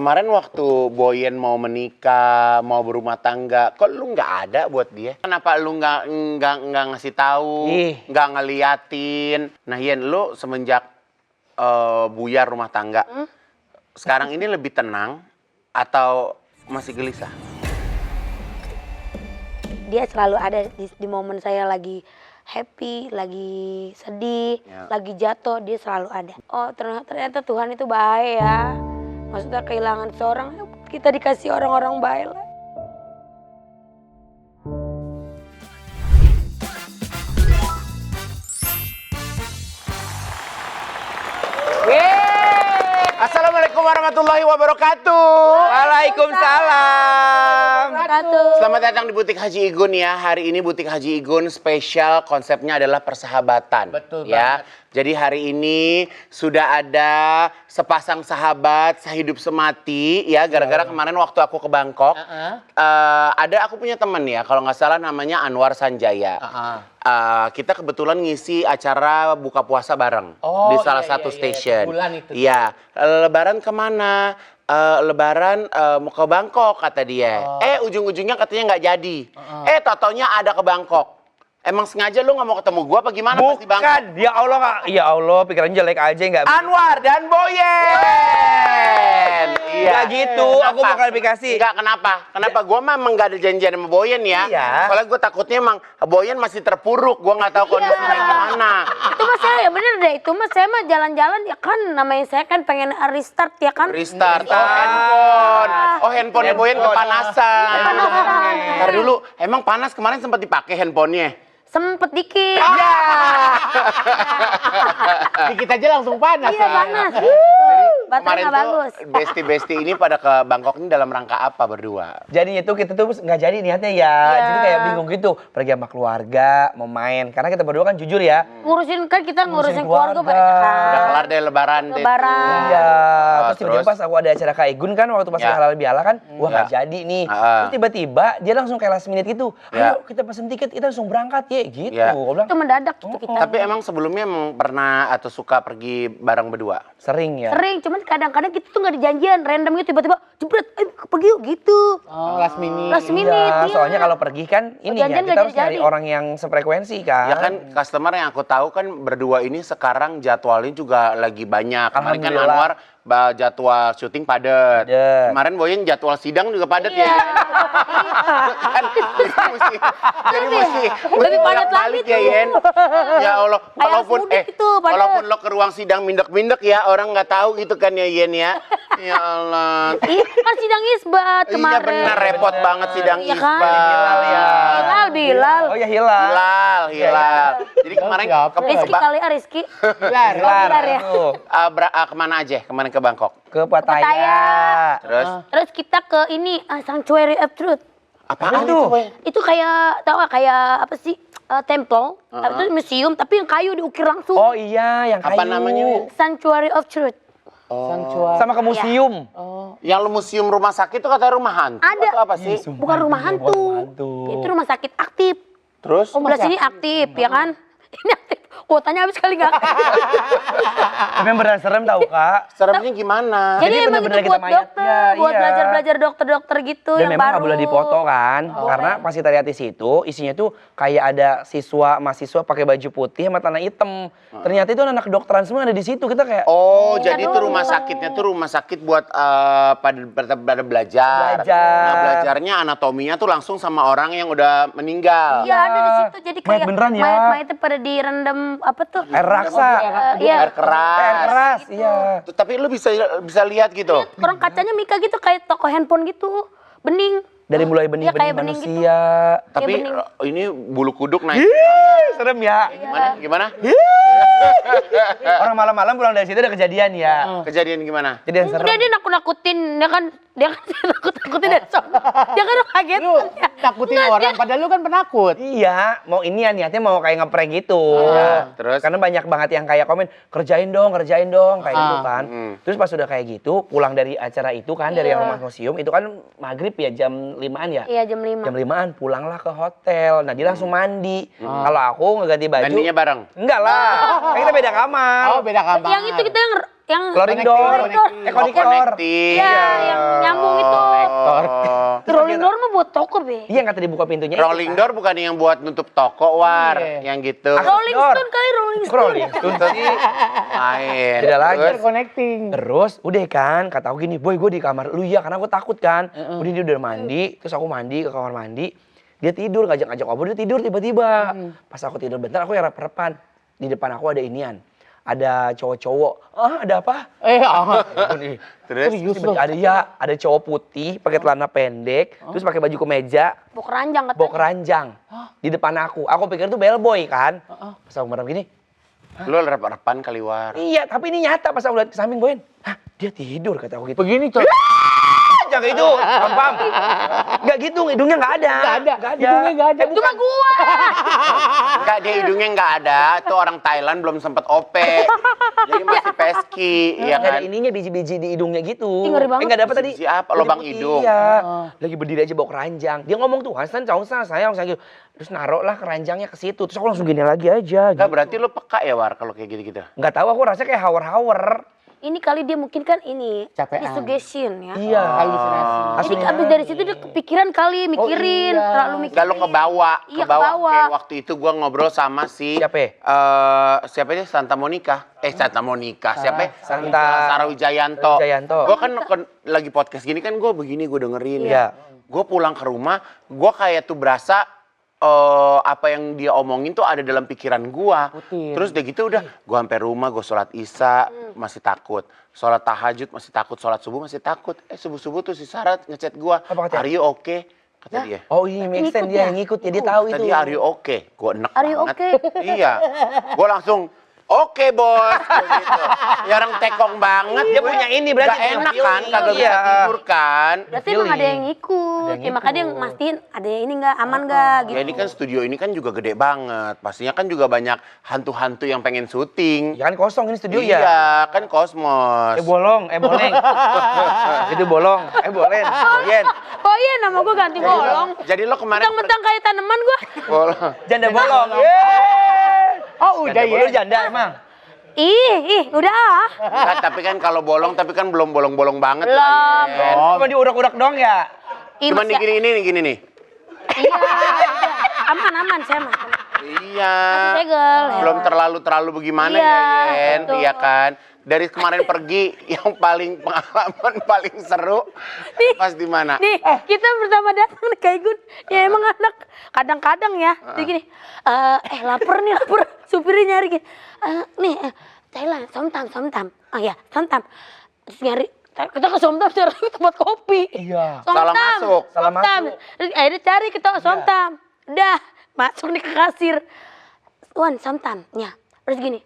Kemarin waktu Boyen mau menikah, mau berumah tangga, kok lu nggak ada buat dia? Kenapa lu nggak ngasih tahu, nggak ngeliatin? Nah Yen, lu semenjak buyar rumah tangga, sekarang ini lebih tenang atau masih gelisah? Dia selalu ada di momen saya lagi happy, lagi sedih, lagi jatuh, dia selalu ada. Oh ternyata Tuhan itu baik ya. Maksudnya kehilangan seorang, kita dikasih orang-orang baik lah. Assalamualaikum warahmatullahi wabarakatuh. Waalaikumsalam. Selamat datang di Butik Haji Igun ya. Hari ini Butik Haji Igun spesial, konsepnya adalah persahabatan. Betul ya. banget. Jadi hari ini sudah ada sepasang sahabat sehidup semati ya. Gara-gara kemarin waktu aku ke Bangkok, ada aku punya teman ya. Kalau nggak salah namanya Anwar Sanjaya. Kita kebetulan ngisi acara buka puasa bareng di salah satu stasiun. Iya. Lebaran kemana? Lebaran mau ke Bangkok kata dia. Ujung-ujungnya katanya nggak jadi. Tau-taunya ada ke Bangkok. Emang sengaja lu nggak mau ketemu gua apa gimana? Pasti Bangkok. Bukan, ya Allah Kak. Ya Allah, pikirannya jelek aja nggak. Anwar dan Boyen. Iya gitu, aku mau klarifikasi. Enggak, kenapa? Kenapa? Gua mah emang gak ada janjian sama Boyen ya. Iya. Soalnya gua takutnya emang Boyen masih terpuruk. Gua nggak tahu kondisinya gimana. Itu mas saya, ya bener deh, itu mas saya mah jalan-jalan ya kan, namanya saya kan pengen restart ya kan. Restart. Handphone. Handphonenya Boyen kepanasan. Ntar dulu, emang panas kemarin sempat dipakai handphonenya? Sempet dikit. Dikit aja langsung panas. Iya panas. Baterai nggak bagus. Besti-besti ini pada ke Bangkok ini dalam rangka apa berdua? Jadinya tuh kita tuh nggak jadi niatnya ya. Jadi kayak bingung gitu. Pergi sama keluarga, mau main. Karena kita berdua kan jujur ya. Ngurusin keluarga keluarga. mereka kan. Udah kelar deh lebaran. Iya. Terus tiba-tiba terus? pas aku ada acara Kak Igun kan, waktu pas halal bihalal kan, wah nggak jadi nih. Terus tiba-tiba dia langsung kayak last minute gitu. Ayo kita pesen tiket, kita langsung berangkat ya gitu. Gua bilang, Itu mendadak gitu kita. Tapi emang sebelumnya emang pernah atau suka pergi bareng berdua? sering ya. Sering, cuman kadang-kadang kita tuh nggak dijanjian, random gitu tiba-tiba jebret, pergi yuk gitu. Oh, last minute. Last minute. Iya, Iya. soalnya kalau pergi kan ini ya, janjian kita nggak harus nyari jadi-jadi. orang yang sefrekuensi kan. Ya kan customer yang aku tahu kan berdua ini sekarang jadwalnya juga lagi banyak. Kemarin kan Anwar jadwal syuting padat. Kemarin Boyen jadwal sidang juga padat ya. Kan jadi mesti lebih padat lagi ya Yen. Ya Allah, walaupun walaupun lo ke ruang sidang mindek-mindek ya, orang nggak tahu gitu kan ya Yen ya. Ya Allah. Iya, kan sidang isbat kemarin. Iya benar, repot banget sidang Iya kan? isbat. Hilal ya. Hilal. Oh ya hilal. Hilal. Jadi kemarin Rizky kali ya, Rizky. Hilar. Hilar ya. Tuh, kemana aja kemarin ke Bangkok? ke Pattaya. Terus Terus kita ke ini, Sanctuary of Truth. apaan itu? itu? Itu kayak, tau gak, kayak apa sih, temple. Tapi itu museum, tapi yang kayu diukir langsung. Oh iya, yang kayu. Apa namanya, Win? Sanctuary of Truth. Sanctuary. Sama ke museum. Yang lu museum rumah sakit itu kata rumah hantu. Ada. Atau apa sih? Bukan rumah hantu. Itu rumah sakit aktif. Terus? Sebelah sini aktif, ya kan? Ini aktif. Kuotanya habis kali nggak aktif. Tapi yang beneran serem tau Kak. Seremnya gimana? Jadi emang bener-bener itu kita buat dokter, mayatnya, buat iya. belajar-belajar dokter-dokter gitu Dan yang memang baru. nggak boleh dipoto kan, karena pas kita lihat di situ isinya tuh kayak ada mahasiswa pakai baju putih sama celana hitam. Ternyata itu anak kedokteran semua ada di situ. Kita kayak Oh, Iya jadi itu dong. rumah sakitnya tuh rumah sakit buat pada belajar. Nah, belajarnya anatominya tuh langsung sama orang yang udah meninggal. Iya ada di situ. Jadi Mayat kayak beneran ya? mayat-mayatnya pada direndam apa tuh? air raksa. Iya. Air keras. Air keras, iya. Tuh, tapi lu bisa lihat gitu. Orang kacanya Mika gitu kayak toko handphone gitu, bening. Dari mulai Iya, benih-benih kayak bening manusia. Tapi bening. ini bulu kuduk naik. Serem ya. Gimana? Orang malam-malam pulang dari situ ada kejadian ya. Kejadian gimana? Kejadian serem. Dia nakut-nakutin, dia kan nakut-nakutin dari sono. Dia kan kaget. Lu takutin orang, padahal lu kan penakut. Iya, mau ini ya niatnya mau kayak ngeprank gitu. Terus? Karena banyak banget yang kayak komen, kerjain dong kayak gitu kan. Terus pas udah kayak gitu, pulang dari acara itu kan, dari rumah museum, itu kan maghrib ya, jam 5-an ya? Iya jam 5. Jam 5-an pulanglah ke hotel. Nah dia langsung mandi. Kalau aku ngeganti baju. Mandinya bareng? Enggak lah, kan kita beda kamar. Oh, beda kamar. Yang itu kita yang yang Rolling door. Konektor. Connecting. Iya, yang nyambung itu. Konektor. Rolling door mah buat toko, Be. Iya, yang kata dibuka pintunya itu, Rolling kan? door bukan yang buat nutup toko, War. Iya. Yang gitu. Rolling door. Stone kali Rolling Stone. Rolling Stone sih. Main. Beda lagi. Terus, Connecting. Terus udah kan, kata aku gini, boy gue di kamar lu ya, karena aku takut kan. Udah dia udah mandi, terus aku mandi ke kamar mandi. Dia tidur, ngajak-ngajak ngobrol, dia tidur tiba-tiba. Pas aku tidur bentar, aku yang rep-repan. Di depan aku ada inian. Ada cowok-cowok. Ah, ada apa? terus Serius Tiba-tiba ada ya, ada cowok putih pakai celana pendek, terus pakai baju kemeja, Bawa keranjang katanya. bawa keranjang di depan aku. Aku pikir itu bellboy kan. Pas aku merem gini, lu rep-repan kali, War. iya, tapi ini nyata pas aku lihat ke samping boyin. Hah, dia tidur kata aku gitu. Begini, Cok. Jangan itu, pam. Enggak gitu, hidungnya enggak ada. Nggak ada. Enggak ada. Hidungnya nggak ada. Itu mah gua. Enggak, dia hidungnya enggak ada. Itu orang Thailand belum sempet OP. Jadi masih peski, ya Nggak ada kan? ininya biji-biji di hidungnya gitu. Ih, ngeri banget. Enggak dapat tadi. Biji apa? Lubang Putih, hidung. Iya. Lagi berdiri aja bawa keranjang. Dia ngomong tuh, Hasan, Causa, sayang gitu. Terus naruh lah keranjangnya ke situ. Terus aku langsung gini lagi aja. Enggak, Gitu. berarti lu peka ya, War, kalau kayak gitu-gitu. Nggak tahu, aku rasanya kayak hawer-hawer. Ini kali dia mungkin kan ini Capean. suggestion ya. Iya. Halusinasi. Jadi abis dari situ dia kepikiran kali mikirin, iya. terlalu mikirin. Enggak, lu kebawa. Iya, Kebawa. kebawa. Kayak waktu itu gua ngobrol sama si... Siapa? Siapa dia? Santa Monica. Santa Monica. Siapa? Santa Sarah Wijayanto. Wijayanto. Gue kan lagi podcast gini kan gue begini, gue dengerin. Iya. Gue pulang ke rumah, gue kayak tuh berasa apa yang dia omongin tuh ada dalam pikiran gue. Putin. Terus udah gitu udah, gue sampai rumah, gue sholat isya masih takut. Sholat tahajud masih takut, sholat subuh masih takut. Subuh-subuh tuh si Sarah ngechat gue, Apa katanya? "Are you okay?" Kata dia. Oh iya, make sense. Ngikut Dia ya? yang ngikut ya, dia tahu Kata itu. dia, "Are you okay?" Gue enek Are you banget. okay? Iya. Gue langsung, "Oke, bos." Gua gitu. Ya orang tekong banget. Dia gue. punya ini berarti, Gak punya enak kan, feeling. kagak bisa Iya. tidur kan. Berarti emang ada yang ngikut. Ada yang Ya makanya dia ngikut. mastiin ada yang ini nggak aman nggak gitu. Ya ini kan studio ini kan juga gede banget. Pastinya kan juga banyak hantu-hantu yang pengen syuting. Ya kan kosong ini studio Iya, ya. kan kosmos. Bolong, boleng. Itu bolong, bolen, boyen. Oh iya nama gue ganti bolong. Jadi lo kemarin Mentang-mentang kayak tanaman gue. bolong. Janda bolong. Yeay. Oh, udah Janda bolong, ya. janda emang. Ih, udah ah. Nah, tapi kan kalau bolong tapi kan belum bolong-bolong banget Belum. lah. Yen. Cuma diurak-urak doang ya. Ih, Cuman masih- gini nih. Iya, aman saya mah. Iya. Masih segel. ya. Belum terlalu bagaimana Iya, ya, Yen? betul. Iya kan? Dari kemarin pergi yang paling pengalaman paling seru Nih, pas di mana? Nih, kita pertama datang nih kayak Gun. Ya emang anak kadang-kadang ya. Dia gini, lapar nih, lapar. Supirnya nyari gini. Thailand, somtam. Oh ya, somtam. Terus nyari, kita ke somtam cari tempat kopi. Iya. Somtam, Salah masuk. Salah somtam. masuk. Terus akhirnya cari ke somtam. Udah, masuk nih ke kasir. Wan, somtam. Ya. Terus gini,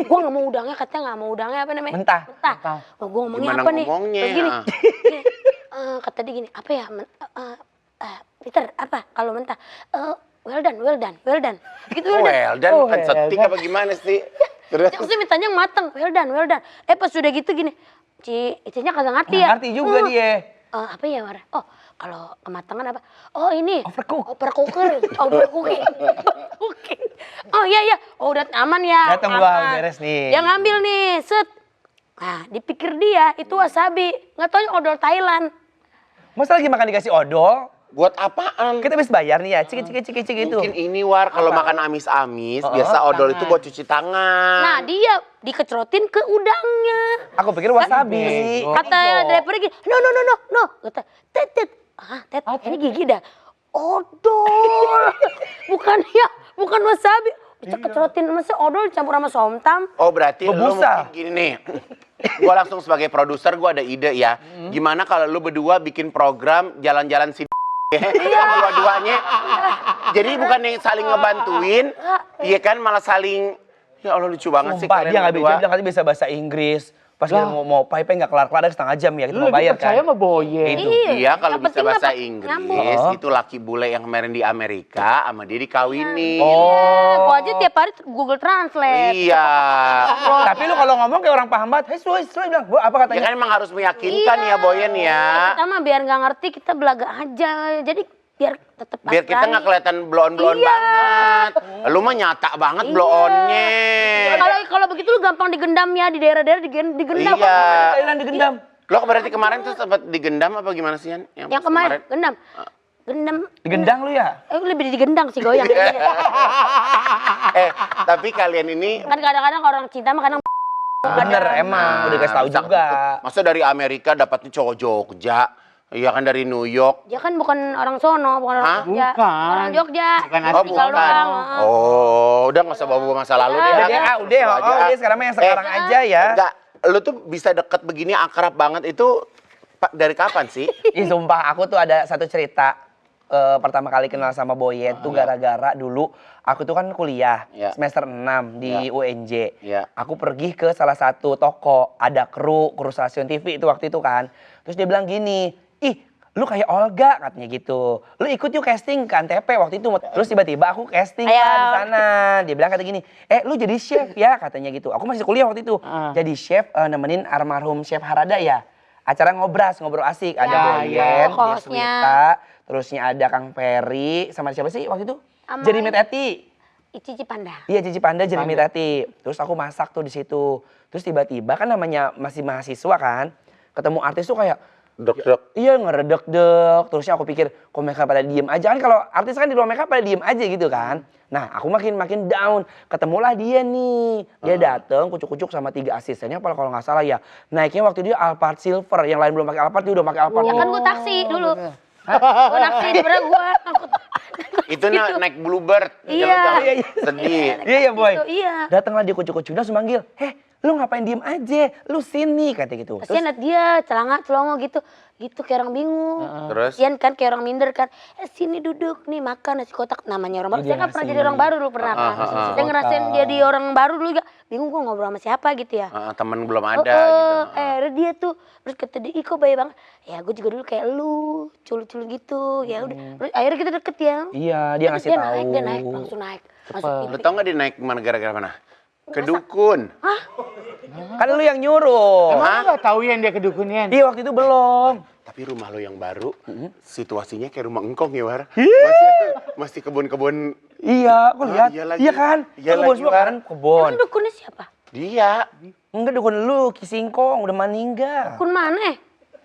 gua nggak mau udangnya, katanya nggak mau udangnya apa namanya? Mentah. Mentah. Oh, gua ngomongnya Gimana apa nih? ngomongnya? Terus gini, kata dia gini, apa ya? Peter, apa kalau mentah? Well done. Gitu Oh, well done, Oh, kan well setik done. apa gimana sih? Terus Terus dia mintanya yang mateng, well done. Pas sudah gitu gini, itunya kagak ngerti ya? Ngerti juga dia. Apa ya, War? Oh, kalau kematangan apa? Oh, ini. Overcook. Overcooking. Oh, iya. Oh, udah aman ya. Datang gua, aman. beres nih. Yang ngambil nih, set. Nah, dipikir dia itu wasabi. Nggak taunya odol Thailand. Masa lagi makan dikasih odol? buat apaan? Kita habis bayar nih ya, cik itu. Mungkin ini War, kalau makan amis-amis, biasa odol itu buat cuci tangan. Nah, dia dikecerotin ke udangnya. Aku pikir wasabi. Kata driver gini, no. Kata, tet. Tet, ini gigi dah. Odol. bukan wasabi. Dikecerotin sama odol campur sama somtam. Oh berarti lu Bebusa. mungkin gini nih. Gua langsung sebagai produser gua ada ide ya. Gimana kalau lu berdua bikin program jalan-jalan si dua-duanya. Jadi bukan yang saling ngebantuin, iya kan malah saling ya Allah lucu banget sih Sumpah, kalian dia nggak bisa, berdua. dia bilang katanya bisa bahasa Inggris. Pas kita mau pipe nggak kelar-kelar setengah jam ya, kita Lu mau bayar lebih percaya kan. sama Boyen. Itu. Iya kalau Yang bisa penting bahasa dapat Inggris, nyambung. itu laki bule yang kemarin di Amerika sama dia dikawinin. Gua aja tiap hari Google Translate. Iya. Tapi lu kalau ngomong kayak orang paham banget, Suai bilang, "Bu, apa Ya katanya?" kan emang harus meyakinkan ya Boyen ya. Kita mah biar nggak ngerti kita belaga aja. Jadi biar tetap Biar kita nggak kelihatan blow-on Iya. banget. Lu mah nyata banget blow-onnya. Kalau begitu lu gampang digendam ya di daerah-daerah digendam. Iya. Thailand digendam. Lo berarti kemarin tuh sempat digendam apa gimana sih, Yan? Yang kemarin gendam. Gendam. Digendang lu ya? Lebih digendang sih goyang. Tapi kalian ini Kan kadang-kadang orang cinta mah kadang Bener emang, udah kasih tahu masa- juga. Masa dari Amerika dapatnya cowok Jogja? Iya kan dari New York. dia kan bukan orang sono, bukan orang Hah? Jogja. Bukan. Orang Jogja. Bukan Oh, asli Tinggal bukan. doang. Oh, udah nggak usah bawa masa lalu deh. Udah deh, udah sekarang mah yang sekarang aja ya. Enggak, lu tuh bisa deket begini akrab banget itu dari kapan sih? Ih sumpah aku tuh ada satu cerita. Pertama kali kenal sama Boyen tuh gara-gara dulu aku tuh kan kuliah Iya. semester 6 di UNJ. Iya. Aku pergi ke salah satu toko, ada kru stasiun TV itu waktu itu kan. Terus dia bilang gini, "Ih, lu kayak Olga," katanya gitu. "Lu ikut yuk casting ke Antv waktu itu." Terus tiba-tiba aku casting kan di sana. Dia bilang kata gini, "Lu jadi chef ya," katanya gitu. Aku masih kuliah waktu itu. Jadi chef nemenin almarhum Chef Harada ya. Acara ngobrol asik, ada Boyen, dia hostnya. Swita, terusnya ada Kang Ferry, sama siapa sih waktu itu? Sama- Jeremy Teti. Cici Panda. Iya, Cici Panda, Jeremy Teti. Terus aku masak tuh di situ. Terus tiba-tiba kan namanya masih mahasiswa kan, ketemu artis tuh kayak Dok. iya ngeredek-dek. Terusnya aku pikir, kok mereka pada diem aja kan, kalau artis kan di luar mereka pada diem aja gitu kan. Nah, aku makin down. Ketemulah dia nih. Dia dateng kucuk-kucuk sama 3 asistennya kalau nggak salah ya. Naiknya waktu dia Alphard Silver, yang lain belum pakai Alphard, dia udah pakai Alphard. Ya kan gue taksi dulu. Gue taksi sebenarnya gue. Itu naik Bluebird. Iya. Sedih. Iya ya boy. Iya. Datanglah dia kucuk-kucuk langsung manggil, lu ngapain diem aja? Lu sini kata gitu. Kasian liat dia celongo gitu. Gitu kayak orang bingung. Terus? Kasian kan kayak orang minder kan. Sini duduk nih makan nasi kotak, namanya orang baru. Saya kan pernah jadi orang baru dulu pernah kan. Saya ngerasain jadi orang baru dulu juga. Bingung gue ngobrol sama siapa gitu ya. Temen belum ada gitu. Dia tuh terus kata dia, "Ih kok baik banget." Ya gue juga dulu kayak lu, culun-culun gitu. Ya udah. Terus akhirnya kita deket ya. Iya, dia ngasih tahu. Dia naik, langsung naik. Masuk Lu TV. tau gak dia naik kemana gara-gara mana? Ke dukun. Kan lu yang nyuruh. Emang lu gak tahu Yan dia kedukunnya? Iya, waktu itu belum. Tapi rumah lo yang baru, situasinya kayak rumah engkong ya, War. Iya. Masih kebun-kebun. Iya, aku lihat. iya lagi. Iya kan? Iya Kan kebun lagi, semua War. kan? Kebun. Emang dukunnya siapa? Dia. Enggak dukun lu, Kisingkong udah meninggal. Dukun mana?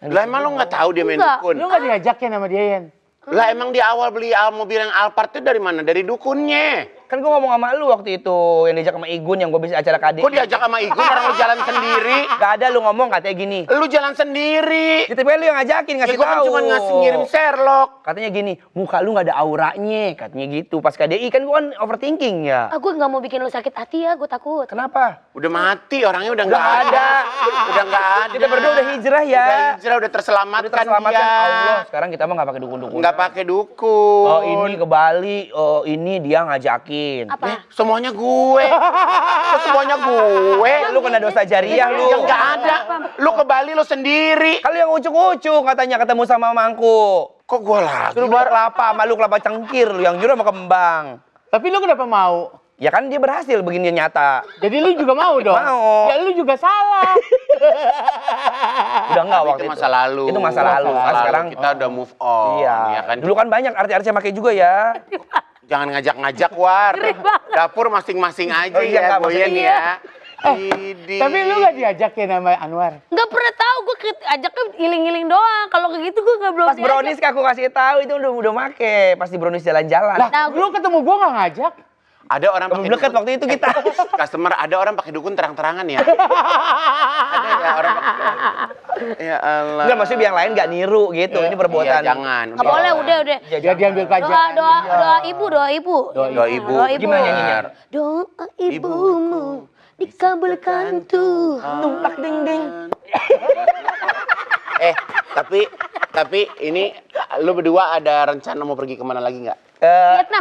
Lah emang lo gak tahu dia main Enggak. dukun? Lu gak diajakin sama dia Yan? Lah emang di awal beli mobil yang Alphard itu dari mana? Dari dukunnya. Kan gua ngomong sama lu waktu itu, yang diajak sama Igun, yang gua bisa acara KD. Kok diajak sama Igun orang lo jalan sendiri? Gak ada lu ngomong katanya gini. Lu jalan sendiri. Itu lu yang ngajakin, ngasih Gua kan tahu. cuma ngasih ngirim Sherlock. Katanya gini, muka lu gak ada auranya, katanya gitu. Pas KDI kan gua kan overthinking ya. Gue nggak mau bikin lu sakit hati ya, gue takut. Kenapa? Udah mati orangnya udah Udah nggak nggak ada. ada. Udah nggak ada. Kita berdua udah hijrah ya. Udah hijrah, udah terselamatkan, Udah terselamatkan dia. Allah. Sekarang kita mah gak pakai dukun-dukun. Nggak pakai dukun. Oh ini ke Bali, oh ini dia ngajakin. Apa? Semuanya gue. Kok semuanya gue? Lu kena dosa jariah lu. Yang nggak ada. Lu ke Bali lu sendiri. Kalau yang ucuk-ucuk katanya ketemu sama mangku. Kok gue lagi? Suruh buat kelapa, sama lu kelapa cengkir lu yang nyuruh sama kembang. Tapi lu kenapa mau? Ya kan dia berhasil begini nyata. Jadi lu juga mau dong? Mau. Ya lu juga salah. Udah enggak Tapi waktu itu masa lalu. Itu masa lalu. Kan sekarang kita udah move on. iya. Ya kan? Dulu kan banyak artis-artis yang pakai juga ya. Jangan ngajak-ngajak, War. Dapur masing-masing aja Oh, iya, ya, nggak, Boyen maksudnya ya. Idi. Tapi lu gak diajakin sama Anwar? Nggak pernah tahu, gue ajaknya iling-iling doang. Kalau kayak gitu gue nggak belum Pas brownies aku kasih tahu itu udah make. Pas di brownies jalan-jalan. Lah, Nah, lu ketemu gua gak ngajak? Ada orang Kamu pakai dekat dukun. waktu itu kita. Customer, ada orang pakai dukun terang-terangan ya. Ada ya orang pakai. Ya Allah. Enggak, maksudnya yang lain gak niru gitu. Ini perbuatan. Iya, jangan. nggak boleh, udah. Dia diambil pajak. Doa ibu. Doa ibu. Gimana nyanyinya? Doa ibumu dikabulkan Tuhan. Tumpak ding-ding. Tapi ini lu berdua ada rencana mau pergi kemana lagi nggak?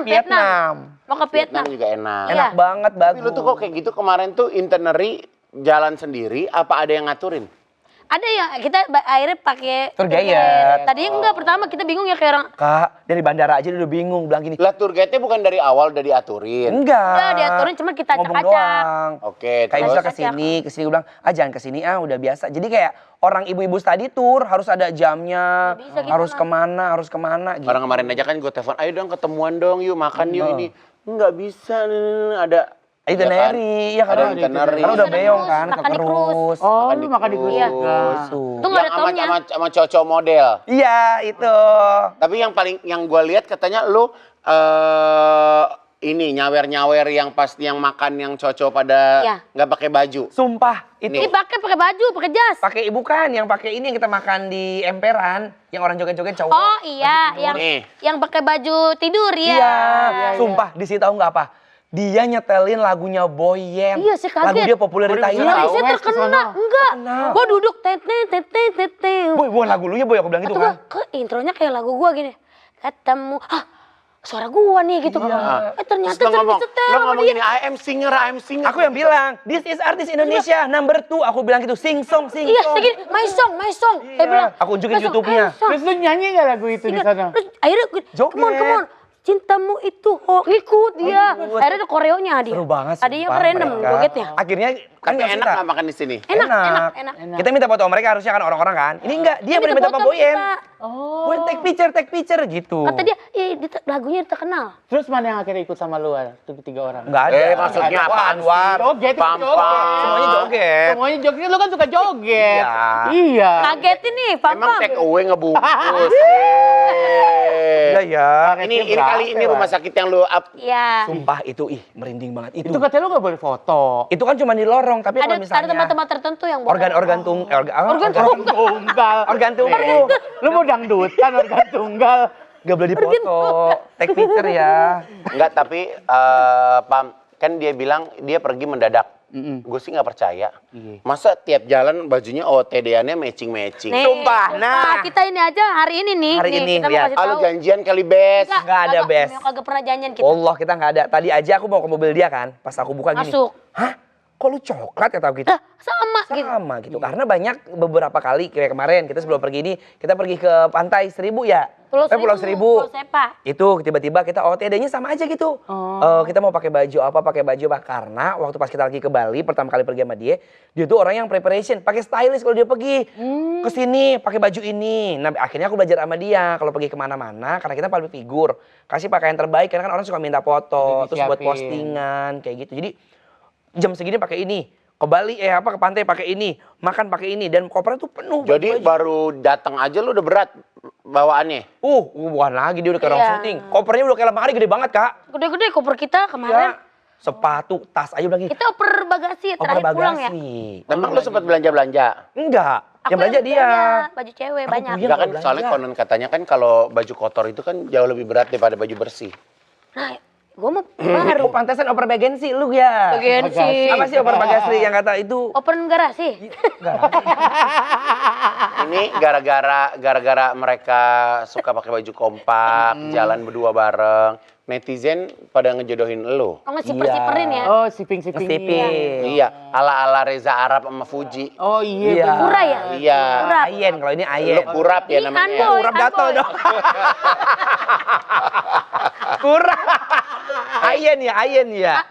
Vietnam. Mau ke Vietnam. Vietnam juga enak. Iya. Enak banget, Tapi bagus. lu tuh kok kayak gitu kemarin tuh itinerary jalan sendiri, apa ada yang ngaturin? Ada ya, kita akhirnya pakai Tour guide. Tadinya enggak, pertama kita bingung ya kayak orang. Kak, dari bandara aja dia udah bingung bilang gini. Lah tour guide-nya bukan dari awal udah diaturin. Enggak. Udah diaturin, cuma kita ngomong acak-acak. doang. Oke, Kayak terus bisa kesini gue bilang, jangan kesini udah biasa. Jadi kayak orang ibu-ibu tadi tour harus ada jamnya, Nggak bisa kita harus kemana gitu. orang kemarin aja kan gue telepon, ayo dong ketemuan dong yuk makan yuk ini. Nggak bisa, ada Itinerary, ya Ada karena itinerary. karena udah Ada beong cruise, kan, ke makan di cruise. cruise. Oh, lu makan di Iya. cruise. Itu nggak ada yang taunya. sama cowok model. Iya, itu. Tapi yang gue lihat katanya lu ini nyawer yang pasti yang makan yang cocok pada Iya. nggak pakai baju. Sumpah, itu Ini pakai baju, pakai jas. pakai ibu kan yang pakai ini yang kita makan di emperan, yang orang joget-joget cowok. Oh iya, Nih. yang pakai baju tidur ya. Iya, sumpah di situ tahu nggak apa? Dia nyetelin lagunya Boyen. Iya, saya kaget. Lagu dia populer di Oh, dia Iya, Thailand. tahu. saya Wes, terkena. kesono. Enggak. Terkenal. Gua duduk tete tete tete. Boy, bukan lagu lu ya Boy, aku bilang gitu Kata gua, kan. ke intronya kayak lagu gua gini. Ketemu, suara gua nih gitu. Ternyata Terus lo ngomong, setel lo sama ngomong dia. gini, I am singer. Aku yang bilang, this is artis Indonesia number 2. Aku bilang gitu, sing song. Iya, segini, my song. Saya bilang. Aku unjukin "My song, YouTube-nya." my song." Terus lu nyanyi nggak lagu itu di Ingat. sana? Terus akhirnya gue, Joget. come on. Cintamu itu ikut dia. Akhirnya ada koreonya dia. Seru banget sih. Tadinya kan random jogetnya. Akhirnya kan Tapi nggak enak minta. nggak makan di sini? Enak. Kita minta foto sama mereka harusnya kan orang-orang kan. Ini enggak, dia Minta bener minta foto Pak Boyen. kita. Boyen take picture gitu. Kata dia, lagunya terkenal. Terus mana yang akhirnya ikut sama lu? Tuh 3 orang. Enggak ada. Maksudnya Wah, apaan Anwar. Joget, itu Pam-pam. joget. Semuanya joget. Semuanya joget. Lu kan suka joget. Iya. Iya. Kagetin nih, Emang papa. take away ngebungkus. Iya ya. Ini kali ini rumah sakit yang lu up. Iya. Sumpah itu merinding banget itu. Itu katanya lu nggak boleh foto. Itu kan cuma di lorong, tapi kalau Ada misalnya tempat-tempat tertentu yang boleh. organ Tunggal. organ tubuh Lu mau dangdutan organ tunggal. gak boleh dipoto. Take picture ya. Enggak, tapi Pam, kan dia bilang dia pergi mendadak. Gue sih nggak percaya. Masa tiap jalan bajunya OOTD-annya matching-matching. Nih, Sumpah, nah. kita ini aja hari ini nih. Hari nih, ini, kita mau lihat. kasih Kalau tahu. janjian kali bes. Nggak ada, kagak, Bes. Kagak pernah janjian kita. Allah kita nggak ada. Tadi aja aku mau ke mobil dia kan. Pas aku buka gini. Masuk. Hah? Kok lu coklat kata aku gitu? Lah, sama gitu. Sama gitu. Karena banyak beberapa kali kayak kemarin kita sebelum pergi ini kita pergi ke pantai Seribu ya. Pulau Seribu. Pulau Sepa. Itu tiba-tiba kita OTD-nya sama aja gitu. Kita mau pakai baju apa karena waktu pas kita lagi ke Bali pertama kali pergi sama dia tuh orang yang preparation, pakai stylist kalau dia pergi ke sini pakai baju ini. Nah akhirnya aku belajar sama dia kalau pergi kemana-mana karena kita public figure kasih pakaian terbaik karena kan orang suka minta foto Jadi terus buat disiapin. postingan kayak gitu. Jadi jam segini pakai ini, ke Bali ke pantai pakai ini, makan pakai ini dan kopernya tuh penuh. Jadi baju-baju. baru datang aja lu udah berat bawaannya. Bukan lagi dia udah kayak orang Iya. syuting. Kopernya udah kayak lemari gede banget, Kak. Gede-gede koper kita kemarin. Iya. Sepatu, tas aja udah gitu. Kita oper bagasi Oper terakhir pulang ya. bagasi. Emang lu sempat belanja-belanja? Enggak, Aku yang belanja dia. Baju cewek Aku banyak. punya. Enggak kan, belanja. soalnya konon katanya kan kalau baju kotor itu kan jauh lebih berat daripada baju bersih. Nah, gue mau baru. Oh, pantesan oper bagensi lu ya. Bagensi. Apa sih oper bagasi yang kata itu? Open garasi. Ini gara-gara mereka suka pakai baju kompak, jalan berdua bareng. Netizen pada ngejodohin lu. Oh, ngesipir-sipirin ya. Oh, siping-siping. Siping. Iya, ala-ala Reza Arab sama Fuji. Oh iya. Iya. bener. Pura ya? Iya. Kurap. Ayen, kalau ini Lu Ayen. kurap ya Ini namanya. Anboy. Kurap gatel Anboy. dong. Kurap. Ayen ya.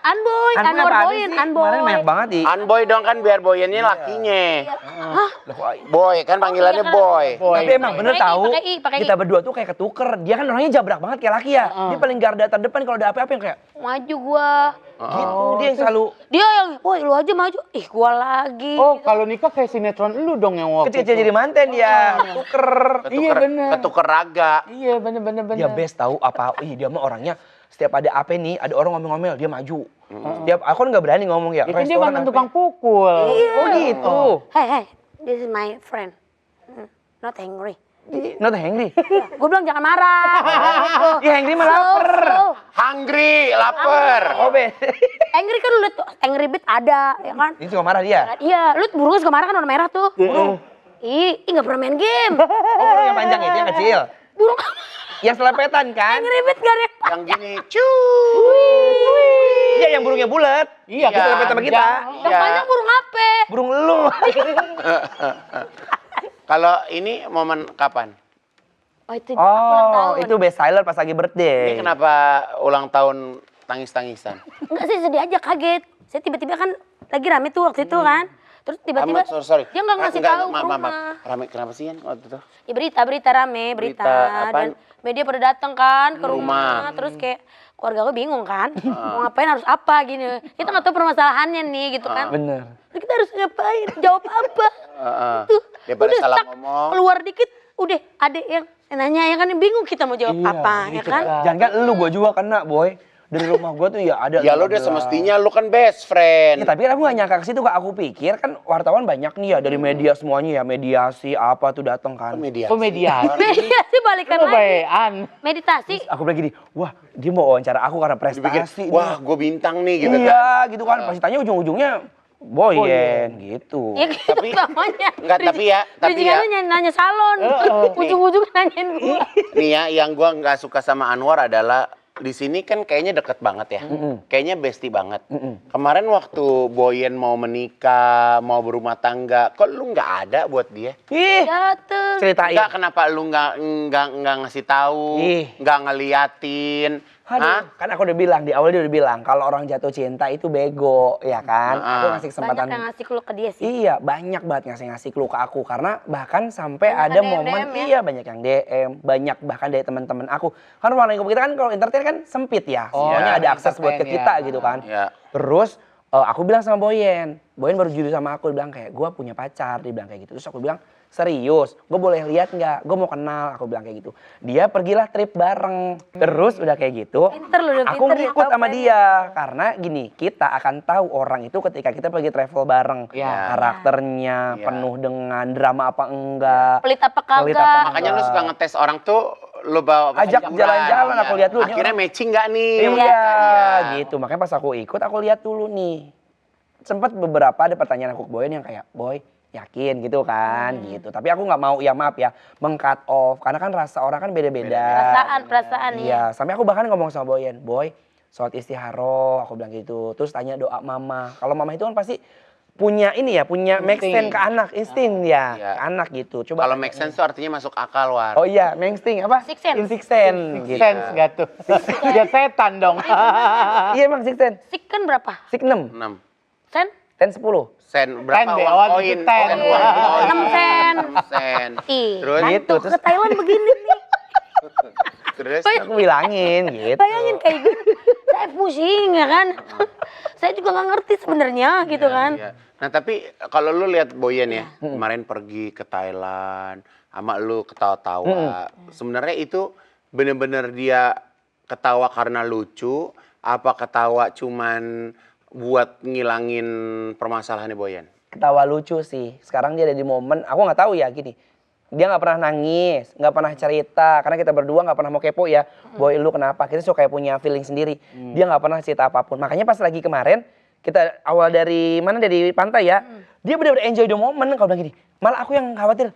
Anboy, Anboy Anwar apaan Boyin, sih? Anboy. Kemarin banyak banget di. Anboy dong kan biar boyennya lakinya. Hah? Loh, kok Ayen? Boy kan panggilannya iya kan? boy. Boy. Tapi emang bener Pakai I, tahu pakai I. kita berdua tuh kayak ketuker. Dia kan orangnya jabrak banget kayak laki ya. Dia paling garda terdepan kalau ada apa-apa yang kayak Maju gua. gitu. Dia yang selalu Dia yang, woi lu aja maju. Ih, gua lagi. Oh, kalau nikah kayak sinetron lu dong yang waktu kecil-kecil jadi manten ya. Tuker. Iya, bener. Ketuker raga. Iya, bener. Dia best tahu apa. Dia mah orangnya setiap ada apa nih, ada orang ngomel-ngomel, dia maju. Setiap aku kan nggak berani ngomong ya. Ya kan dia restoran mantan apa. tukang pukul. Oh gitu. Hey, this is my friend. Not angry. Not hungry. Gue bilang jangan marah. Ya hungry mah lapar. Slow. Hungry, lapar. Oh be. Angry kan lu liat tuh, Angry Bird ada, ya kan? Ini suka marah dia. Iya, lu burung suka marah kan warna merah tuh. Burung. Ih, nggak pernah main game. Oh burung yang panjang itu yang kecil. Burung Yang selepetan kan? Angry Bird gak ada. Yang gini, cuy. Iya, yang burungnya bulat. Iya, Kita dapat sama kita. Yang panjang burung apa? Burung lu. Kalau ini momen kapan? Oh itu aku ulang tahun. Oh, itu best seller pas lagi birthday. Ini kenapa ulang tahun tangis-tangisan? Enggak sih, sedih aja, kaget. Saya tiba-tiba kan lagi rame tuh waktu itu kan. Terus tiba-tiba Sorry. dia nggak ngasih tahu ke rumah. Maaf. Rame kenapa sih Yan waktu itu? Ya berita rame, Berita dan apaan? media pada datang kan ke Rumah. rumah. Terus kayak keluarga gue bingung kan, mau ngapain harus apa gini. Kita nggak tahu permasalahannya nih gitu kan. Bener. Terus kita harus ngapain, jawab apa? Tuh, Daripada udah salah stuck, ngomong. keluar dikit, udah ada yang nanya ya kan, bingung kita mau jawab apa ya kan. Jangan kan lu, gua juga kena, boy. Dari rumah gua tuh ya ada. Ya lo udah 15. semestinya lu kan best friend. Ya, tapi aku gak nyangka ke situ, Kak. Aku pikir kan wartawan banyak nih ya dari media semuanya ya, mediasi apa tuh datang kan. Media. Komedian. Iya sih, balikan Lu lagi. bayan. Meditasi. Aku bilang gini, wah dia mau wawancara aku karena Dipikir, prestasi. wah gue bintang nih gitu iya, kan. gitu kan. Pasti tanya ujung-ujungnya Boyen gitu. Ya gitu Tapi- namanya. Enggak, tapi ya. Nanya salon. Ujung-ujungnya nanyain gue. Nih ya, yang gua nggak suka sama Anwar adalah di sini kan kayaknya deket banget ya. Kayaknya bestie banget. Kemarin waktu Boyen mau menikah, mau berumah tangga, kok lu nggak ada buat dia? Ih, Ya tuh. ceritain. Enggak, kenapa lu nggak ngasih tahu, Ih. nggak ngeliatin? Aduh, Hah? kan aku udah bilang, di awal dia udah bilang, kalau orang jatuh cinta itu bego, ya kan? Aku ngasih kesempatan. Banyak yang ngasih clue ke dia sih. Iya, banyak banget ngasih clue ke aku. Karena bahkan sampai Banyak ada yang momen, DM ya? iya banyak yang DM, banyak bahkan dari teman-teman aku. Kan ruang lingkup kita kan kalau entertain kan sempit ya. Oh, Soalnya iya, ada akses buat ke entertain kita ya. gitu kan. Ya. Terus aku bilang sama Boyen baru jujur sama aku, dia bilang kayak, gue punya pacar, dia bilang kayak gitu. Terus aku bilang, serius, gue boleh lihat nggak? Gue mau kenal, aku bilang kayak gitu. Dia pergilah trip bareng. Terus udah kayak gitu, Pinter lu, udah aku pinter ya, ngikut tahu sama planning. dia. Karena gini, kita akan tahu orang itu ketika kita pergi travel bareng. Iya. Karakternya Iya. penuh dengan drama apa enggak. Pelit apa Pelit kagak. apa Makanya lu suka ngetes orang tuh, lu bawa pas Ajak liburan. jalan-jalan, aku lihat dulu, ini Akhirnya orang- matching nggak nih? Iya, gitu. Makanya pas aku ikut, aku lihat dulu nih. Sempat beberapa ada pertanyaan aku ke Boyen yang kayak, Boy, yakin gitu kan, gitu. Tapi aku nggak mau, ya maaf ya, meng-cut off. Karena kan rasa orang kan beda-beda. Perasaan ya. Iya, sampai aku bahkan ngomong sama Boyen, Boy, sholat istiharo, aku bilang gitu. Terus tanya doa mama. Kalau mama itu kan pasti punya ini ya, punya make sense ke anak, insting ya, Iya. ke anak gitu. Coba Kalau make sense tuh artinya masuk akal, War. Oh iya, insting apa? Six sense. Six sense, gitu. Sense gak tuh? Dia setan dong. Iya emang six sense. Sik kan berapa? Six 6, 6 Sen? 10 10. sen berapa Ten deh, uang oh, koin? itu ten. Uang koin. 6 sen. 6 sen. Ih, Terus? kan Gitu, tuh terus- ke Thailand begini nih. Terus? Aku bilangin gitu. Bayangin kayak gitu. Saya pusing ya kan. Saya juga nggak ngerti sebenarnya gitu kan. Iya. Nah tapi kalau lu lihat Boyen ya, kemarin pergi ke Thailand, sama lu ketawa-tawa. Sebenarnya itu bener-bener dia ketawa karena lucu, apa ketawa cuman buat ngilangin permasalahannya Boyen? Ketawa lucu sih. Sekarang dia ada di momen, aku nggak tahu ya gini. Dia nggak pernah nangis, nggak pernah cerita. Karena kita berdua nggak pernah mau kepo ya. Boy, lu kenapa? Kita suka kayak punya feeling sendiri. Dia nggak pernah cerita apapun. Makanya pas lagi kemarin, kita awal dari mana? Dari pantai ya. Dia benar-benar enjoy the moment. Kalau bilang gini, malah aku yang khawatir.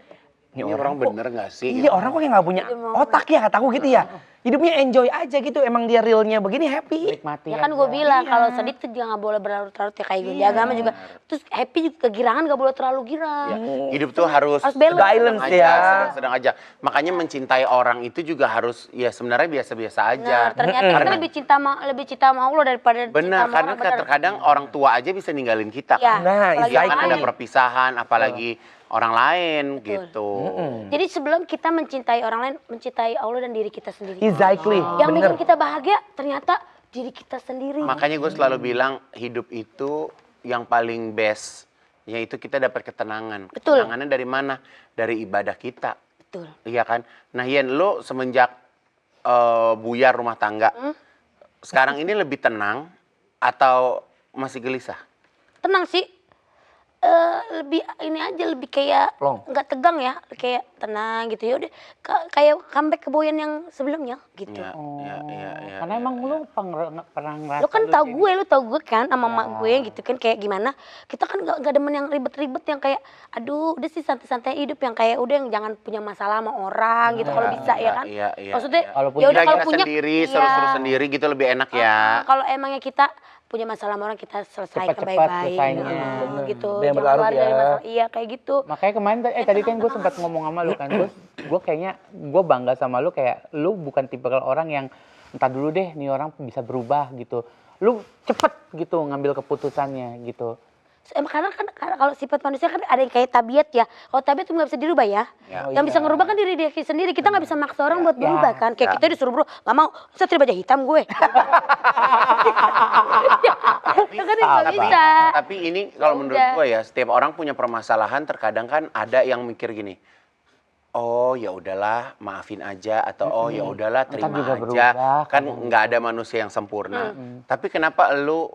Ini orang kok- bener gak sih? Iya, orang kok kayak nggak punya otak ya, kataku gitu ya. Hidupnya enjoy aja gitu. Emang dia realnya begini, happy. Nikmati Ya kan gue bilang kalau sedih tuh jangan boleh berlarut-larut ya kayak gue di agama juga. Terus happy juga kegirangan gak boleh terlalu girang. Ya, hidup tuh harus Harus balance. Balance aja, ya. sedang-sedang aja. Makanya mencintai orang itu juga harus ya sebenarnya biasa-biasa aja. Nah, ternyata kita lebih cinta sama Allah daripada Benar, cinta karena sama orang. terkadang orang tua aja bisa ninggalin kita. Ya, Nah, apalagi exactly. Kan orang ada lain. perpisahan, apalagi orang lain gitu. Jadi sebelum kita mencintai orang lain, mencintai Allah dan diri kita sendiri. Exactly. Yang Bener. bikin kita bahagia ternyata diri kita sendiri. Makanya gue selalu bilang hidup itu yang paling best, yaitu kita dapat ketenangan. Betul. Ketenangannya dari mana? Dari ibadah kita. Betul. Iya kan? Nah Yen, lo semenjak buyar rumah tangga, sekarang ini lebih tenang atau masih gelisah? Tenang sih. Lebih ini aja lebih kayak Plong. nggak tegang ya, kayak tenang gitu ya udah kayak comeback ke Boyan yang sebelumnya gitu. Iya. Karena emang lu pernah ngerasa Lu kan jadi- lu tahu gue kan sama mak gue gitu kan kayak gimana. Kita kan gak demen yang ribet-ribet yang kayak aduh udah sih santai-santai hidup yang kayak udah yang jangan punya masalah sama orang gitu kalau bisa ya kan. Iya. Maksudnya Walaupun ya udah Kita kalau punya sendiri, iya. seru-seru sendiri gitu lebih enak ya. Kalau emangnya kita punya masalah sama orang kita selesaikan Cepet-cepet baik-baik selesainya. gitu. Biar Jangan berlarut lari dari ya. masalah. Iya kayak gitu. Makanya kemarin tadi kan gue sempat ngomong sama lu kan, gue kayaknya gue bangga sama lu kayak lu bukan tipikal orang yang entar dulu deh nih orang bisa berubah gitu. Lu cepet gitu ngambil keputusannya gitu. Karena kan kalau sifat manusia kan ada yang kayak tabiat ya. Kalau tabiat itu nggak bisa dirubah ya. Ya. Yang bisa ngerubah kan diri dia sendiri. Kita nggak bisa maksa orang buat berubah kan. Kayak kita disuruh berubah, nggak mau. Satria baja hitam gue. Ya kan nggak bisa. Tapi ini kalau menurut Udah. gue ya, setiap orang punya permasalahan. Terkadang kan ada yang mikir gini. Oh ya udahlah, maafin aja atau oh ya udahlah terima Ntar juga aja. berubah, Kan nggak ada manusia yang sempurna. Tapi kenapa lu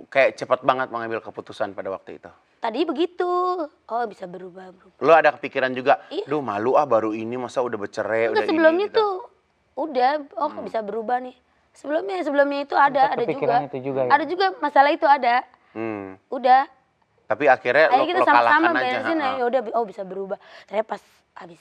kayak cepat banget mengambil keputusan pada waktu itu? Tadi begitu. Oh bisa berubah. Lu ada kepikiran juga, Iya. duh malu baru ini masa udah bercerai, udah Enggak sebelumnya ini gitu. tuh udah. Oh bisa berubah nih. Sebelumnya itu ada juga. Kepikiran itu juga ya? Ada juga masalah itu ada. Hmm. Udah. Tapi akhirnya Akhirnya lo kita kalahkan sama-sama aja. beresin ha-ha. ya udah oh bisa berubah. Ternyata pas habis